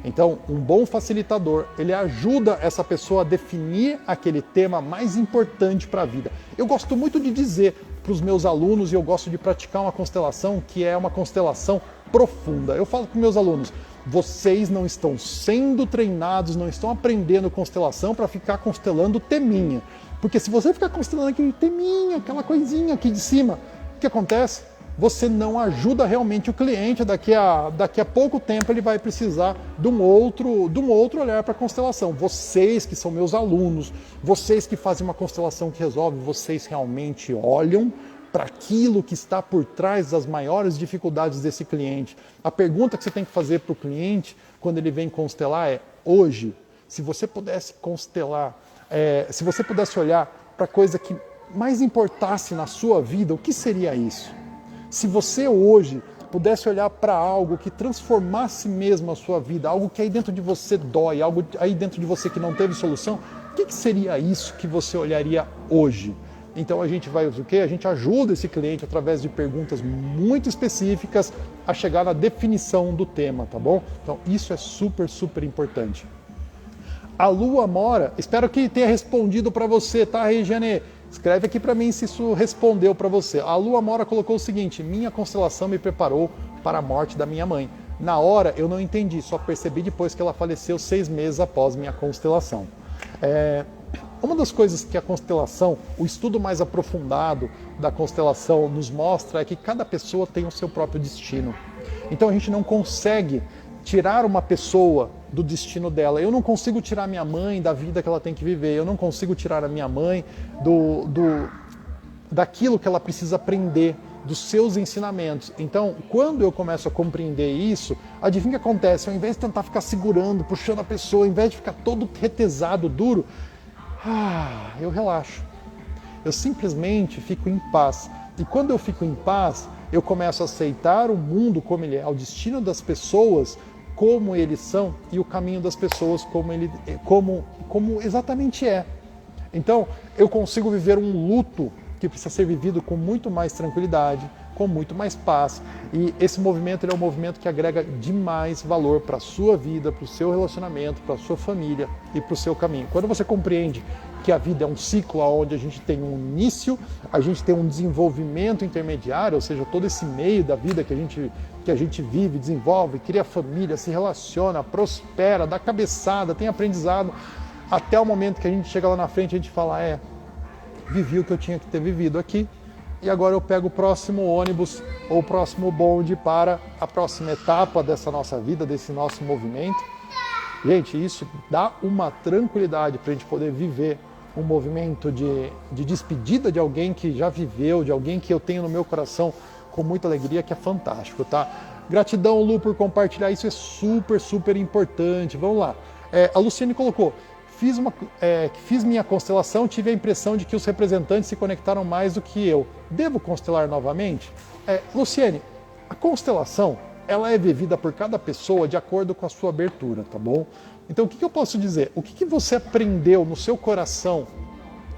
Então, um bom facilitador, ele ajuda essa pessoa a definir aquele tema mais importante para a vida. Eu gosto muito de dizer para os meus alunos, e eu gosto de praticar uma constelação que é uma constelação profunda. Eu falo para os meus alunos, vocês não estão sendo treinados, não estão aprendendo constelação para ficar constelando teminha. Porque se você ficar constelando aquele teminha, aquela coisinha aqui de cima, o que acontece? Você não ajuda realmente o cliente, daqui a pouco tempo ele vai precisar de um outro olhar para a constelação. Vocês que são meus alunos, vocês que fazem uma constelação que resolve, vocês realmente olham para aquilo que está por trás das maiores dificuldades desse cliente. A pergunta que você tem que fazer para o cliente quando ele vem constelar é, hoje, se você pudesse constelar, se você pudesse olhar para a coisa que mais importasse na sua vida, o que seria isso? Se você hoje pudesse olhar para algo que transformasse mesmo a sua vida, algo que aí dentro de você dói, algo aí dentro de você que não teve solução, o que seria isso que você olharia hoje? Então a gente vai o quê? A gente ajuda esse cliente através de perguntas muito específicas a chegar na definição do tema, tá bom? Então isso é super, super importante. A Lua Mora, espero que tenha respondido para você, tá, Regiane? Escreve aqui para mim se isso respondeu para você. A Lua Mora colocou o seguinte, minha constelação me preparou para a morte da minha mãe. Na hora eu não entendi, só percebi depois que ela faleceu 6 meses após minha constelação. Uma das coisas que a constelação, o estudo mais aprofundado da constelação nos mostra é que cada pessoa tem o seu próprio destino. Então a gente não consegue tirar uma pessoa do destino dela. Eu não consigo tirar minha mãe da vida que ela tem que viver. Eu não consigo tirar a minha mãe daquilo que ela precisa aprender, dos seus ensinamentos. Então, quando eu começo a compreender isso, adivinha o que acontece? Ao invés de tentar ficar segurando, puxando a pessoa, ao invés de ficar todo retesado, duro, eu relaxo. Eu simplesmente fico em paz. E quando eu fico em paz, eu começo a aceitar o mundo como ele é, o destino das pessoas como eles são e o caminho das pessoas como exatamente é. Então, eu consigo viver um luto que precisa ser vivido com muito mais tranquilidade, com muito mais paz. E esse movimento ele é um movimento que agrega demais valor para a sua vida, para o seu relacionamento, para a sua família e para o seu caminho. Quando você compreende que a vida é um ciclo onde a gente tem um início, a gente tem um desenvolvimento intermediário, ou seja, todo esse meio da vida que a gente vive, desenvolve, cria família, se relaciona, prospera, dá cabeçada, tem aprendizado, até o momento que a gente chega lá na frente e a gente fala, vivi o que eu tinha que ter vivido aqui, e agora eu pego o próximo ônibus ou o próximo bonde para a próxima etapa dessa nossa vida, desse nosso movimento. Gente, isso dá uma tranquilidade para a gente poder viver um movimento de despedida de alguém que já viveu, de alguém que eu tenho no meu coração com muita alegria, que é fantástico, tá? Gratidão, Lu, por compartilhar, isso é super, super importante. Vamos lá. A Luciane colocou, fiz minha constelação, tive a impressão de que os representantes se conectaram mais do que eu. Devo constelar novamente? Luciane, a constelação, ela é vivida por cada pessoa de acordo com a sua abertura, tá bom? Então, o que eu posso dizer? O que você aprendeu no seu coração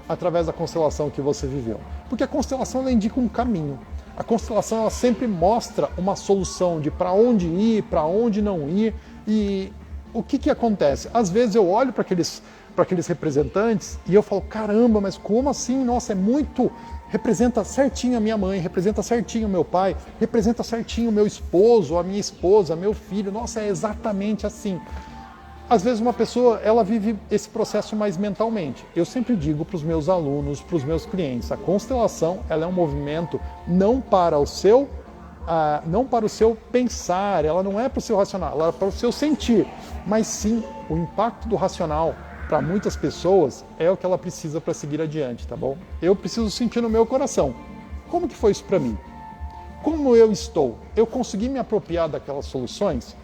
através da constelação que você viveu? Porque a constelação, ela indica um caminho. A constelação, ela sempre mostra uma solução de para onde ir, para onde não ir. E o que acontece? Às vezes eu olho para aqueles representantes e eu falo, caramba, mas como assim? Nossa, representa certinho a minha mãe, representa certinho o meu pai, representa certinho o meu esposo, a minha esposa, meu filho. Nossa, é exatamente assim. Às vezes uma pessoa, ela vive esse processo mais mentalmente. Eu sempre digo para os meus alunos, para os meus clientes, a constelação, ela é um movimento não para o seu pensar, ela não é para o seu racional, ela é para o seu sentir, mas sim o impacto do racional para muitas pessoas é o que ela precisa para seguir adiante, tá bom? Eu preciso sentir no meu coração. Como que foi isso para mim? Como eu estou? Eu consegui me apropriar daquelas soluções?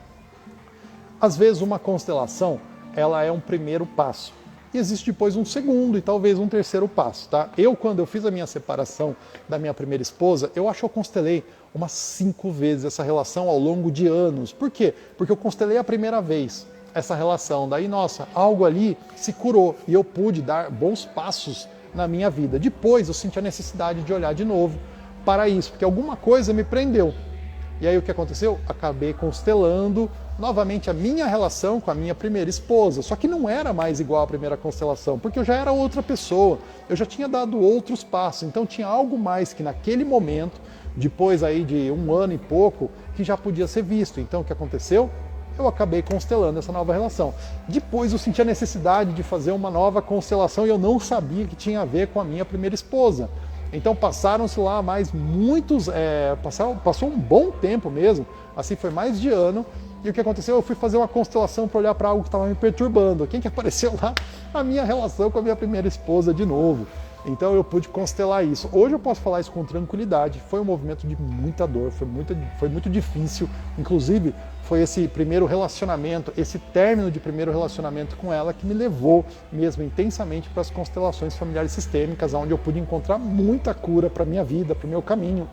Às vezes uma constelação, ela é um primeiro passo. E existe depois um segundo e talvez um terceiro passo, tá? Quando eu fiz a minha separação da minha primeira esposa, eu acho que eu constelei umas 5 vezes essa relação ao longo de anos. Por quê? Porque eu constelei a primeira vez essa relação. Daí, nossa, algo ali se curou e eu pude dar bons passos na minha vida. Depois eu senti a necessidade de olhar de novo para isso, porque alguma coisa me prendeu. E aí o que aconteceu? Acabei constelando novamente a minha relação com a minha primeira esposa. Só que não era mais igual à primeira constelação, porque eu já era outra pessoa, eu já tinha dado outros passos, então tinha algo mais que naquele momento, depois aí de 1 ano e pouco, que já podia ser visto. Então o que aconteceu? Eu acabei constelando essa nova relação. Depois eu senti a necessidade de fazer uma nova constelação e eu não sabia que tinha a ver com a minha primeira esposa. Então passaram-se lá mais muitos, passou um bom tempo mesmo, assim foi mais de ano, e o que aconteceu? Eu fui fazer uma constelação para olhar para algo que estava me perturbando. Quem que apareceu lá? A minha relação com a minha primeira esposa de novo. Então eu pude constelar isso. Hoje eu posso falar isso com tranquilidade. Foi um movimento de muita dor, foi muito difícil. Inclusive, foi esse primeiro relacionamento, esse término de primeiro relacionamento com ela que me levou mesmo intensamente para as constelações familiares sistêmicas, onde eu pude encontrar muita cura para a minha vida, para o meu caminho.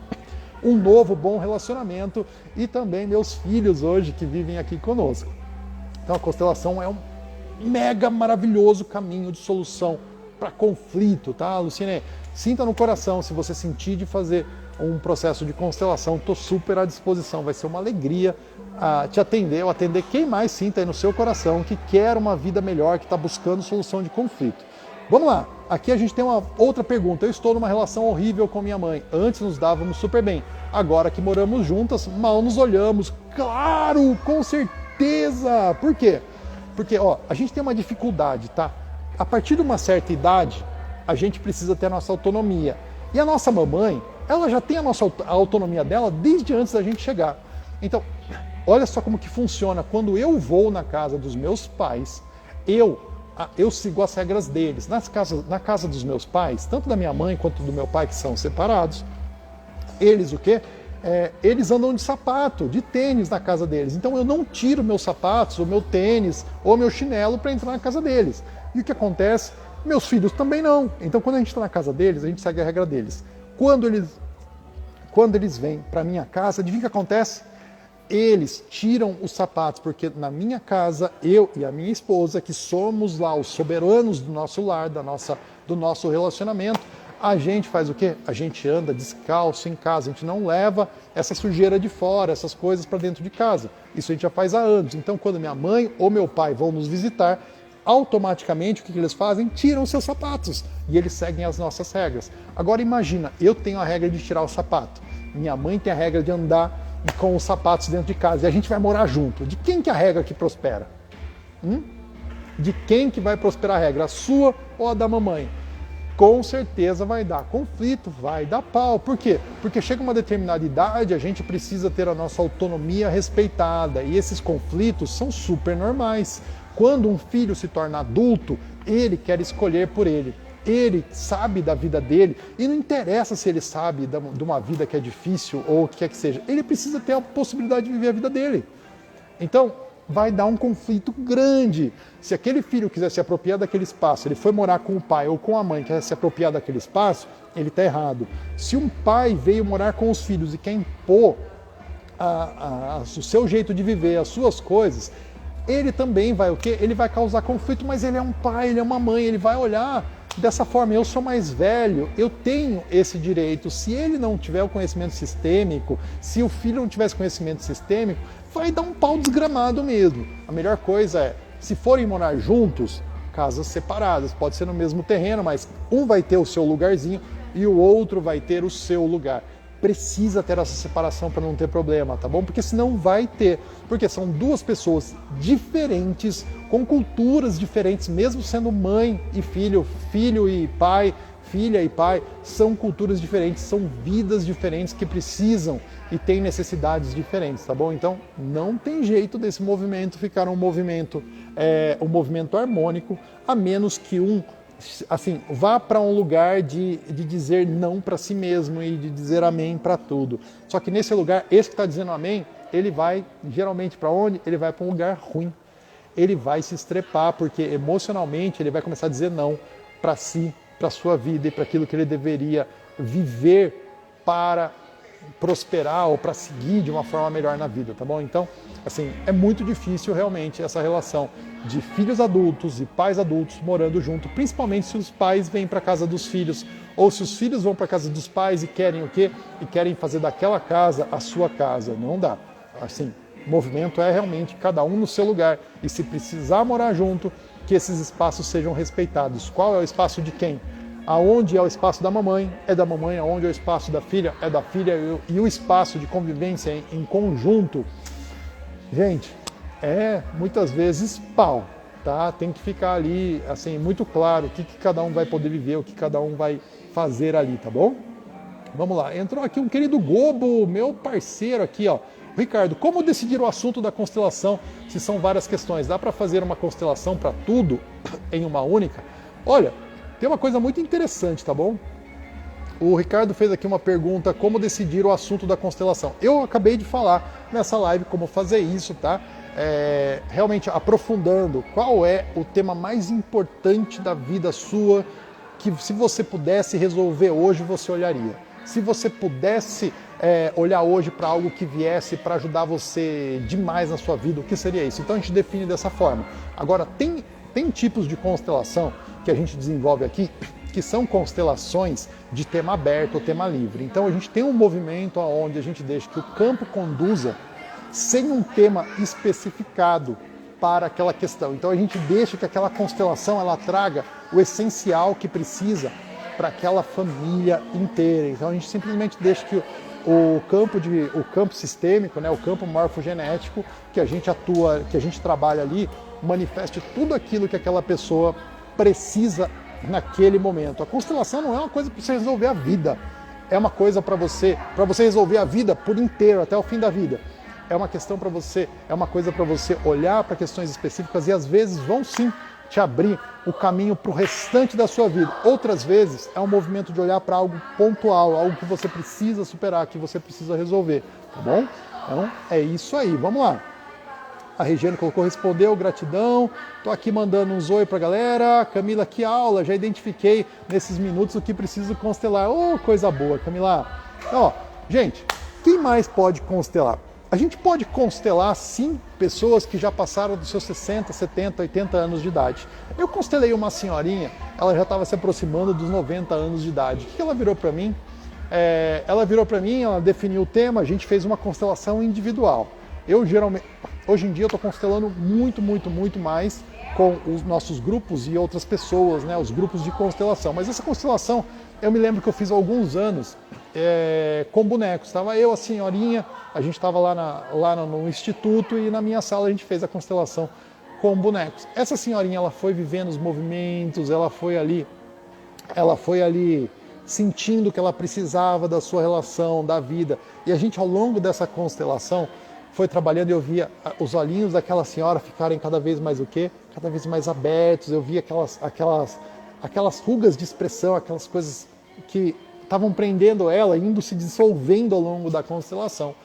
Um novo bom relacionamento e também meus filhos hoje que vivem aqui conosco. Então a constelação é um mega maravilhoso caminho de solução para conflito, tá, Luciene? Sinta no coração, se você sentir de fazer um processo de constelação, estou super à disposição, vai ser uma alegria te atender, ou atender quem mais sinta aí no seu coração que quer uma vida melhor, que está buscando solução de conflito. Vamos lá, aqui a gente tem uma outra pergunta. Eu estou numa relação horrível com minha mãe, antes nos dávamos super bem, agora que moramos juntas, mal nos olhamos. Claro, com certeza! Por quê? Porque a gente tem uma dificuldade, tá? A partir de uma certa idade, a gente precisa ter a nossa autonomia. E a nossa mamãe, ela já tem a autonomia dela desde antes da gente chegar. Então, olha só como que funciona. Quando eu vou na casa dos meus pais, eu sigo as regras deles. Na casa dos meus pais, tanto da minha mãe quanto do meu pai, que são separados, eles o quê? Eles andam de sapato, de tênis na casa deles. Então eu não tiro meus sapatos, o meu tênis ou meu chinelo para entrar na casa deles. E o que acontece? Meus filhos também não. Então quando a gente está na casa deles, a gente segue a regra deles. Quando eles vêm para minha casa, adivinha o que acontece? Eles tiram os sapatos, porque na minha casa, eu e a minha esposa, que somos lá os soberanos do nosso lar, do nosso relacionamento, a gente faz o quê? A gente anda descalço em casa, a gente não leva essa sujeira de fora, essas coisas para dentro de casa. Isso a gente já faz há anos. Então quando minha mãe ou meu pai vão nos visitar, automaticamente o que eles fazem? Tiram seus sapatos e eles seguem as nossas regras. Agora imagina, eu tenho a regra de tirar o sapato, minha mãe tem a regra de andar com os sapatos dentro de casa e a gente vai morar junto. De quem que é a regra que prospera? De quem que vai prosperar a regra? A sua ou a da mamãe? Com certeza vai dar conflito, vai dar pau. Por quê? Porque chega uma determinada idade, a gente precisa ter a nossa autonomia respeitada e esses conflitos são super normais. Quando um filho se torna adulto, ele quer escolher por ele. Ele sabe da vida dele e não interessa se ele sabe de uma vida que é difícil ou o que quer que seja. Ele precisa ter a possibilidade de viver a vida dele. Então, vai dar um conflito grande. Se aquele filho quiser se apropriar daquele espaço, ele foi morar com o pai ou com a mãe, quer se apropriar daquele espaço, ele está errado. Se um pai veio morar com os filhos e quer impor o seu jeito de viver, as suas coisas, ele também vai o quê? Ele vai causar conflito, mas ele é um pai, ele é uma mãe, ele vai olhar dessa forma, eu sou mais velho, eu tenho esse direito. Se ele não tiver o conhecimento sistêmico, se o filho não tivesse conhecimento sistêmico, vai dar um pau desgramado mesmo. A melhor coisa é, se forem morar juntos, casas separadas, pode ser no mesmo terreno, mas um vai ter o seu lugarzinho e o outro vai ter o seu lugar. Precisa ter essa separação para não ter problema, tá bom? Porque senão vai ter, porque são duas pessoas diferentes, com culturas diferentes, mesmo sendo mãe e filho, filho e pai, filha e pai, são culturas diferentes, são vidas diferentes que precisam e têm necessidades diferentes, tá bom? Então não tem jeito desse movimento ficar um movimento harmônico, a menos que vá para um lugar de dizer não para si mesmo e de dizer amém para tudo. Só que nesse lugar, esse que está dizendo amém, ele vai geralmente para onde? Ele vai para um lugar ruim. Ele vai se estrepar, porque emocionalmente ele vai começar a dizer não para si, para a sua vida e para aquilo que ele deveria viver para prosperar ou para seguir de uma forma melhor na vida, tá bom? Então, assim, é muito difícil realmente essa relação de filhos adultos e pais adultos morando junto, principalmente se os pais vêm para a casa dos filhos ou se os filhos vão para a casa dos pais e querem o quê? E querem fazer daquela casa a sua casa. Não dá. Assim, o movimento é realmente cada um no seu lugar e se precisar morar junto, que esses espaços sejam respeitados. Qual é o espaço de quem? Aonde é o espaço da mamãe, é da mamãe, aonde é o espaço da filha, é da filha, e o espaço de convivência em conjunto, gente, é muitas vezes pau, tá? Tem que ficar ali, assim, muito claro o que cada um vai poder viver, o que cada um vai fazer ali, tá bom? Vamos lá, entrou aqui um querido Gobo, meu parceiro aqui, ó. Ricardo, como decidir o assunto da constelação se são várias questões? Dá para fazer uma constelação para tudo em uma única? Olha, tem uma coisa muito interessante, tá bom? O Ricardo fez aqui uma pergunta, como decidir o assunto da constelação. Eu acabei de falar nessa live como fazer isso, tá? Realmente aprofundando qual é o tema mais importante da vida sua, que se você pudesse resolver hoje, você olharia. Se você pudesse olhar hoje para algo que viesse para ajudar você demais na sua vida, o que seria isso? Então a gente define dessa forma. Agora, tem tipos de constelação que a gente desenvolve aqui, que são constelações de tema aberto ou tema livre. Então a gente tem um movimento onde a gente deixa que o campo conduza sem um tema especificado para aquela questão. Então a gente deixa que aquela constelação ela traga o essencial que precisa para aquela família inteira. Então a gente simplesmente deixa que o campo sistêmico, né, o campo morfogenético que a gente atua, que a gente trabalha ali, manifeste tudo aquilo que aquela pessoa precisa naquele momento. A constelação não é uma coisa para você resolver a vida, é uma coisa para você resolver a vida por inteiro, até o fim da vida. É uma questão para você, é uma coisa para você olhar para questões específicas e às vezes vão sim te abrir o caminho para o restante da sua vida. Outras vezes é um movimento de olhar para algo pontual, algo que você precisa superar, que você precisa resolver, tá bom? Então é isso aí, vamos lá. A Regiane colocou, respondeu, gratidão. Tô aqui mandando um oi pra galera. Camila, que aula, já identifiquei nesses minutos o que preciso constelar. Oh, coisa boa, Camila. Ó, gente, quem mais pode constelar? A gente pode constelar, sim, pessoas que já passaram dos seus 60, 70, 80 anos de idade. Eu constelei uma senhorinha, ela já estava se aproximando dos 90 anos de idade. O que ela virou para mim? Ela virou para mim, ela definiu o tema, a gente fez uma constelação individual. Eu geralmente, hoje em dia eu estou constelando muito mais com os nossos grupos e outras pessoas, né, os grupos de constelação. Mas essa constelação, eu me lembro que eu fiz há alguns anos com bonecos. Estava eu, a senhorinha, a gente estava lá no instituto e na minha sala a gente fez a constelação com bonecos. Essa senhorinha, ela foi vivendo os movimentos, ela foi ali sentindo que ela precisava da sua relação, da vida. E a gente, ao longo dessa constelação, foi trabalhando e eu via os olhinhos daquela senhora ficarem cada vez mais o quê? Cada vez mais abertos. Eu via aquelas rugas de expressão, aquelas coisas que estavam prendendo ela, indo se dissolvendo ao longo da constelação.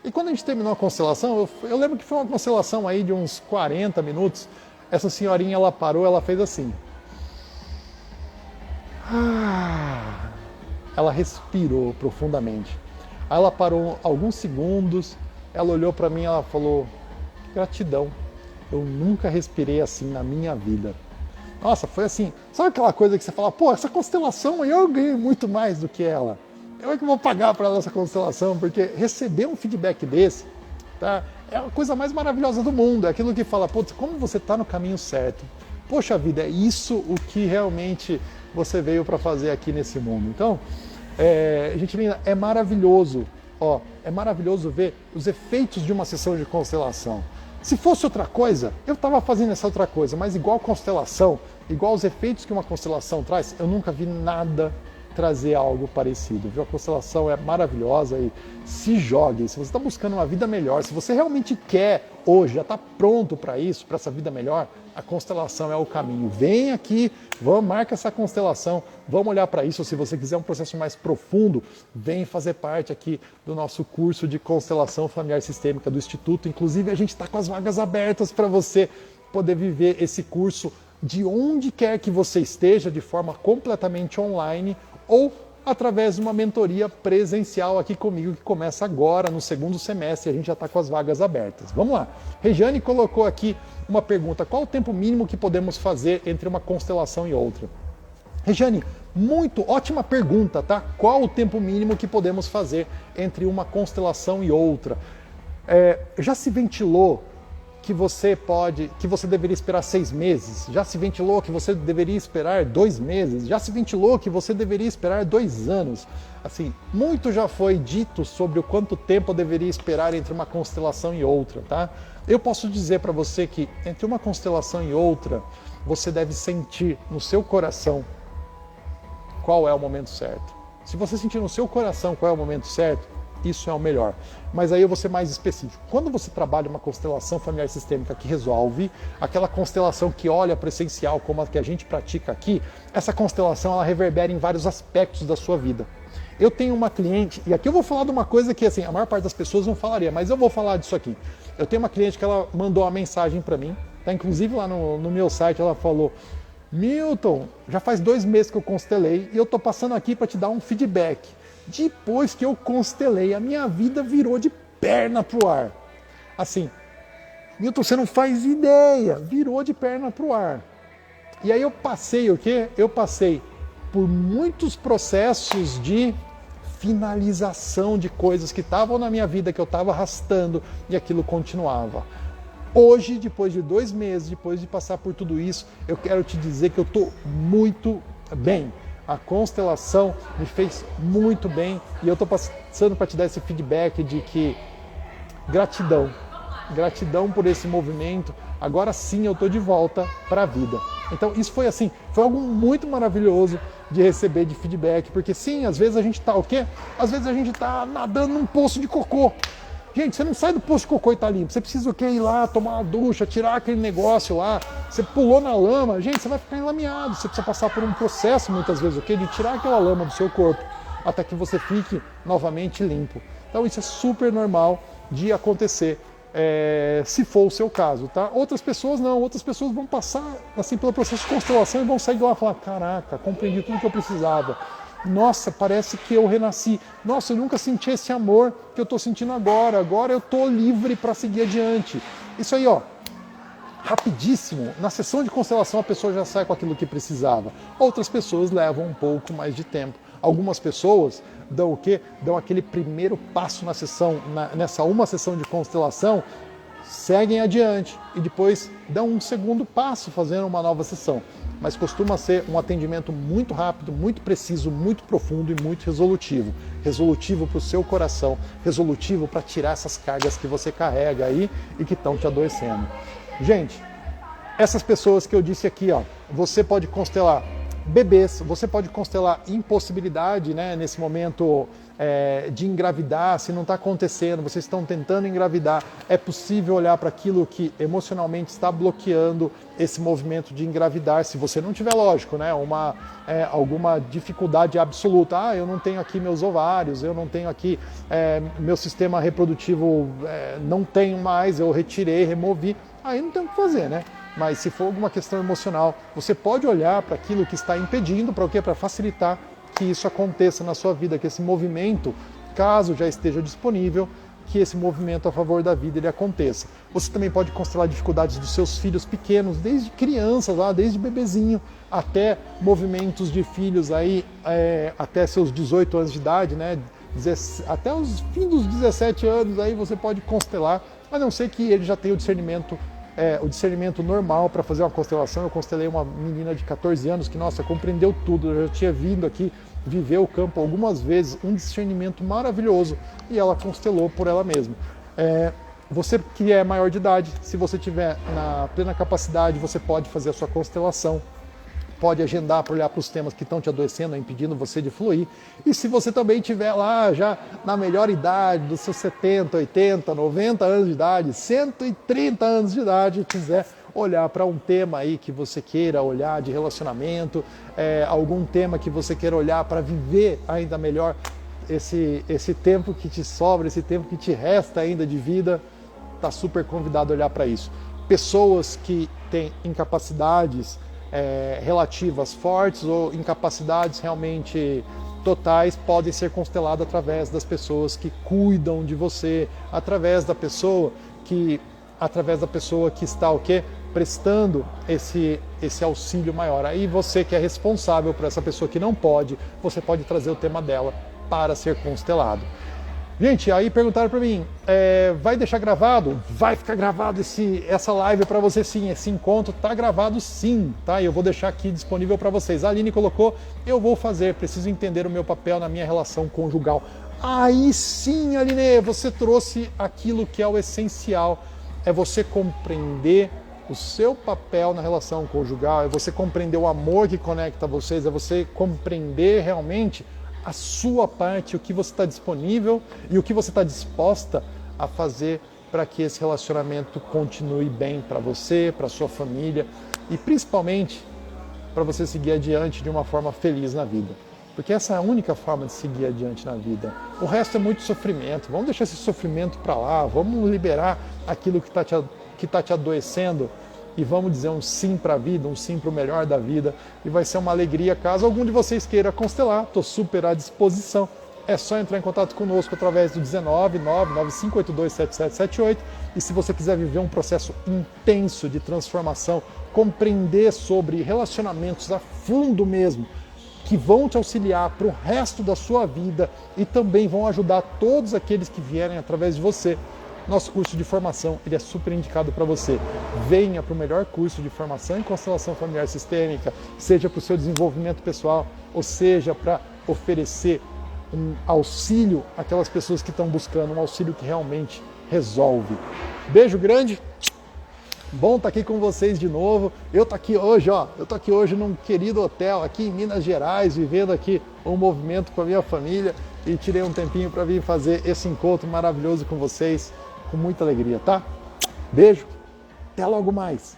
E quando a gente terminou a constelação, eu lembro que foi uma constelação aí de uns 40 minutos, essa senhorinha, ela parou, ela fez assim. Ela respirou profundamente. Aí ela parou alguns segundos, ela olhou para mim e ela falou, gratidão, eu nunca respirei assim na minha vida. Nossa, foi assim, sabe aquela coisa que você fala, pô, essa constelação aí eu ganhei muito mais do que ela. Eu é que vou pagar para ela essa constelação, porque receber um feedback desse, tá, é a coisa mais maravilhosa do mundo. É aquilo que fala, putz, como você está no caminho certo. Poxa vida, é isso o que realmente você veio para fazer aqui nesse mundo. Então, gente linda, é maravilhoso. Ó, é maravilhoso ver os efeitos de uma sessão de constelação. Se fosse outra coisa, eu estava fazendo essa outra coisa, mas igual constelação, igual os efeitos que uma constelação traz, eu nunca vi nada trazer algo parecido, viu? A constelação é maravilhosa e se jogue. Se você está buscando uma vida melhor, se você realmente quer hoje, já está pronto para isso, para essa vida melhor, a constelação é o caminho. Vem aqui, marca essa constelação, vamos olhar para isso. Se você quiser um processo mais profundo, vem fazer parte aqui do nosso curso de constelação familiar sistêmica do Instituto. Inclusive, a gente está com as vagas abertas para você poder viver esse curso de onde quer que você esteja, de forma completamente online ou através de uma mentoria presencial aqui comigo, que começa agora no segundo semestre, a gente já está com as vagas abertas. Vamos lá. Regiane colocou aqui uma pergunta: qual o tempo mínimo que podemos fazer entre uma constelação e outra? Regiane, ótima pergunta, tá? Qual o tempo mínimo que podemos fazer entre uma constelação e outra? Já se ventilou que você deveria esperar 6 meses? Já se ventilou que você deveria esperar 2 meses? Já se ventilou que você deveria esperar 2 anos? Assim, muito já foi dito sobre o quanto tempo eu deveria esperar entre uma constelação e outra, tá? Eu posso dizer para você que entre uma constelação e outra, você deve sentir no seu coração qual é o momento certo. Se você sentir no seu coração qual é o momento certo, isso é o melhor. Mas aí eu vou ser mais específico. Quando você trabalha uma constelação familiar sistêmica que resolve, aquela constelação que olha para o essencial, como a que a gente pratica aqui, essa constelação ela reverbera em vários aspectos da sua vida. Eu tenho uma cliente, e aqui eu vou falar de uma coisa que assim, a maior parte das pessoas não falaria, mas eu vou falar disso aqui. Eu tenho uma cliente que ela mandou uma mensagem para mim, tá? Inclusive lá no meu site ela falou: Milton, já faz 2 meses que eu constelei e eu tô passando aqui para te dar um feedback. Depois que eu constelei, a minha vida virou de perna pro ar. Assim, Milton, você não faz ideia, virou de perna pro ar. E aí eu passei o quê? Eu passei por muitos processos de finalização de coisas que estavam na minha vida, que eu estava arrastando, e aquilo continuava. Hoje, depois de 2 meses, depois de passar por tudo isso, eu quero te dizer que eu estou muito bem. A constelação me fez muito bem e eu estou passando para te dar esse feedback de que gratidão por esse movimento. Agora sim eu estou de volta para a vida. Então isso foi assim, foi algo muito maravilhoso de receber de feedback, porque sim, às vezes a gente está o quê? Às vezes a gente está nadando num poço de cocô. Gente, você não sai do poço de cocô e tá limpo. Você precisa o quê? Ir lá, tomar uma ducha, tirar aquele negócio lá. Você pulou na lama, gente, você vai ficar enlameado. Você precisa passar por um processo, muitas vezes, o quê? De tirar aquela lama do seu corpo, até que você fique novamente limpo. Então isso é super normal de acontecer, se for o seu caso, tá? Outras pessoas não, outras pessoas vão passar assim pelo processo de constelação e vão sair de lá e falar: caraca, compreendi tudo que eu precisava. Nossa, parece que eu renasci. Nossa, eu nunca senti esse amor que eu estou sentindo agora. Agora eu estou livre para seguir adiante. Isso aí, ó, rapidíssimo. Na sessão de constelação a pessoa já sai com aquilo que precisava. Outras pessoas levam um pouco mais de tempo. Algumas pessoas dão o quê? Dão aquele primeiro passo na sessão, nessa uma sessão de constelação, seguem adiante e depois dão um segundo passo fazendo uma nova sessão. Mas costuma ser um atendimento muito rápido, muito preciso, muito profundo e muito resolutivo. Resolutivo para o seu coração, resolutivo para tirar essas cargas que você carrega aí e que estão te adoecendo. Gente, essas pessoas que eu disse aqui, ó, você pode constelar bebês, você pode constelar impossibilidade, né, nesse momento de engravidar, se não está acontecendo, vocês estão tentando engravidar, é possível olhar para aquilo que emocionalmente está bloqueando esse movimento de engravidar, se você não tiver, lógico, né, alguma dificuldade absoluta. Eu não tenho aqui meus ovários, eu não tenho aqui meu sistema reprodutivo, não tenho mais, eu retirei, removi, aí não tem o que fazer, né? Mas se for alguma questão emocional, você pode olhar para aquilo que está impedindo, para o quê? Para facilitar que isso aconteça na sua vida, que esse movimento, caso já esteja disponível, que esse movimento a favor da vida ele aconteça. Você também pode constelar dificuldades dos seus filhos pequenos, desde crianças, lá, desde bebezinho, até movimentos de filhos aí, até seus 18 anos de idade, né? Até os fins dos 17 anos aí você pode constelar, a não ser que ele já tenha o discernimento normal para fazer uma constelação. Eu constelei uma menina de 14 anos que, nossa, compreendeu tudo. Eu já tinha vindo aqui viver o campo algumas vezes, um discernimento maravilhoso, e ela constelou por ela mesma. Você que é maior de idade, se você tiver na plena capacidade, você pode fazer a sua constelação pode agendar para olhar para os temas que estão te adoecendo, impedindo você de fluir. E se você também estiver lá já na melhor idade, dos seus 70, 80, 90 anos de idade, 130 anos de idade, quiser olhar para um tema aí que você queira olhar de relacionamento, algum tema que você queira olhar para viver ainda melhor esse tempo que te sobra, esse tempo que te resta ainda de vida, está super convidado a olhar para isso. Pessoas que têm incapacidades relativas fortes ou incapacidades realmente totais podem ser consteladas através das pessoas que cuidam de você, através da pessoa que está o quê? Prestando esse auxílio maior. Aí você que é responsável por essa pessoa que não pode, você pode trazer o tema dela para ser constelado. Gente, aí perguntaram para mim, vai deixar gravado? Vai ficar gravado essa live para você sim, esse encontro está gravado sim, tá? E eu vou deixar aqui disponível para vocês. A Aline colocou, eu vou fazer, preciso entender o meu papel na minha relação conjugal. Aí sim, Aline, você trouxe aquilo que é o essencial, é você compreender o seu papel na relação conjugal, é você compreender o amor que conecta vocês, é você compreender realmente a sua parte, o que você está disponível e o que você está disposta a fazer para que esse relacionamento continue bem para você, para sua família e principalmente para você seguir adiante de uma forma feliz na vida. Porque essa é a única forma de seguir adiante na vida. O resto é muito sofrimento. Vamos deixar esse sofrimento para lá, vamos liberar aquilo que está te adoecendo e vamos dizer um sim para a vida, um sim para o melhor da vida, e vai ser uma alegria caso algum de vocês queira constelar, estou super à disposição, é só entrar em contato conosco através do 19 99582 7778, e se você quiser viver um processo intenso de transformação, compreender sobre relacionamentos a fundo mesmo, que vão te auxiliar para o resto da sua vida e também vão ajudar todos aqueles que vierem através de você, nosso curso de formação ele é super indicado para você. Venha para o melhor curso de formação em constelação familiar sistêmica, seja para o seu desenvolvimento pessoal, ou seja para oferecer um auxílio àquelas pessoas que estão buscando um auxílio que realmente resolve. Beijo grande, bom estar aqui com vocês de novo. Eu tô aqui hoje num querido hotel aqui em Minas Gerais, vivendo aqui um movimento com a minha família e tirei um tempinho para vir fazer esse encontro maravilhoso com vocês. Com muita alegria, tá? Beijo, até logo mais.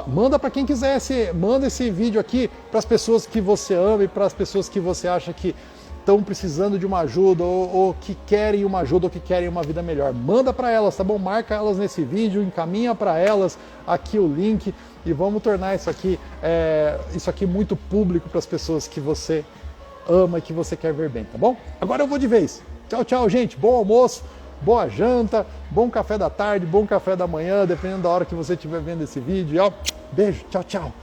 Manda para quem quiser, manda esse vídeo aqui para as pessoas que você ama e para as pessoas que você acha que estão precisando de uma ajuda ou que querem uma ajuda ou que querem uma vida melhor. Manda para elas, tá bom? Marca elas nesse vídeo, encaminha para elas aqui o link e vamos tornar isso aqui muito público para as pessoas que você ama e que você quer ver bem, tá bom? Agora eu vou de vez. Tchau, tchau, gente. Bom almoço. Boa janta, bom café da tarde, bom café da manhã, dependendo da hora que você estiver vendo esse vídeo. Beijo, tchau, tchau.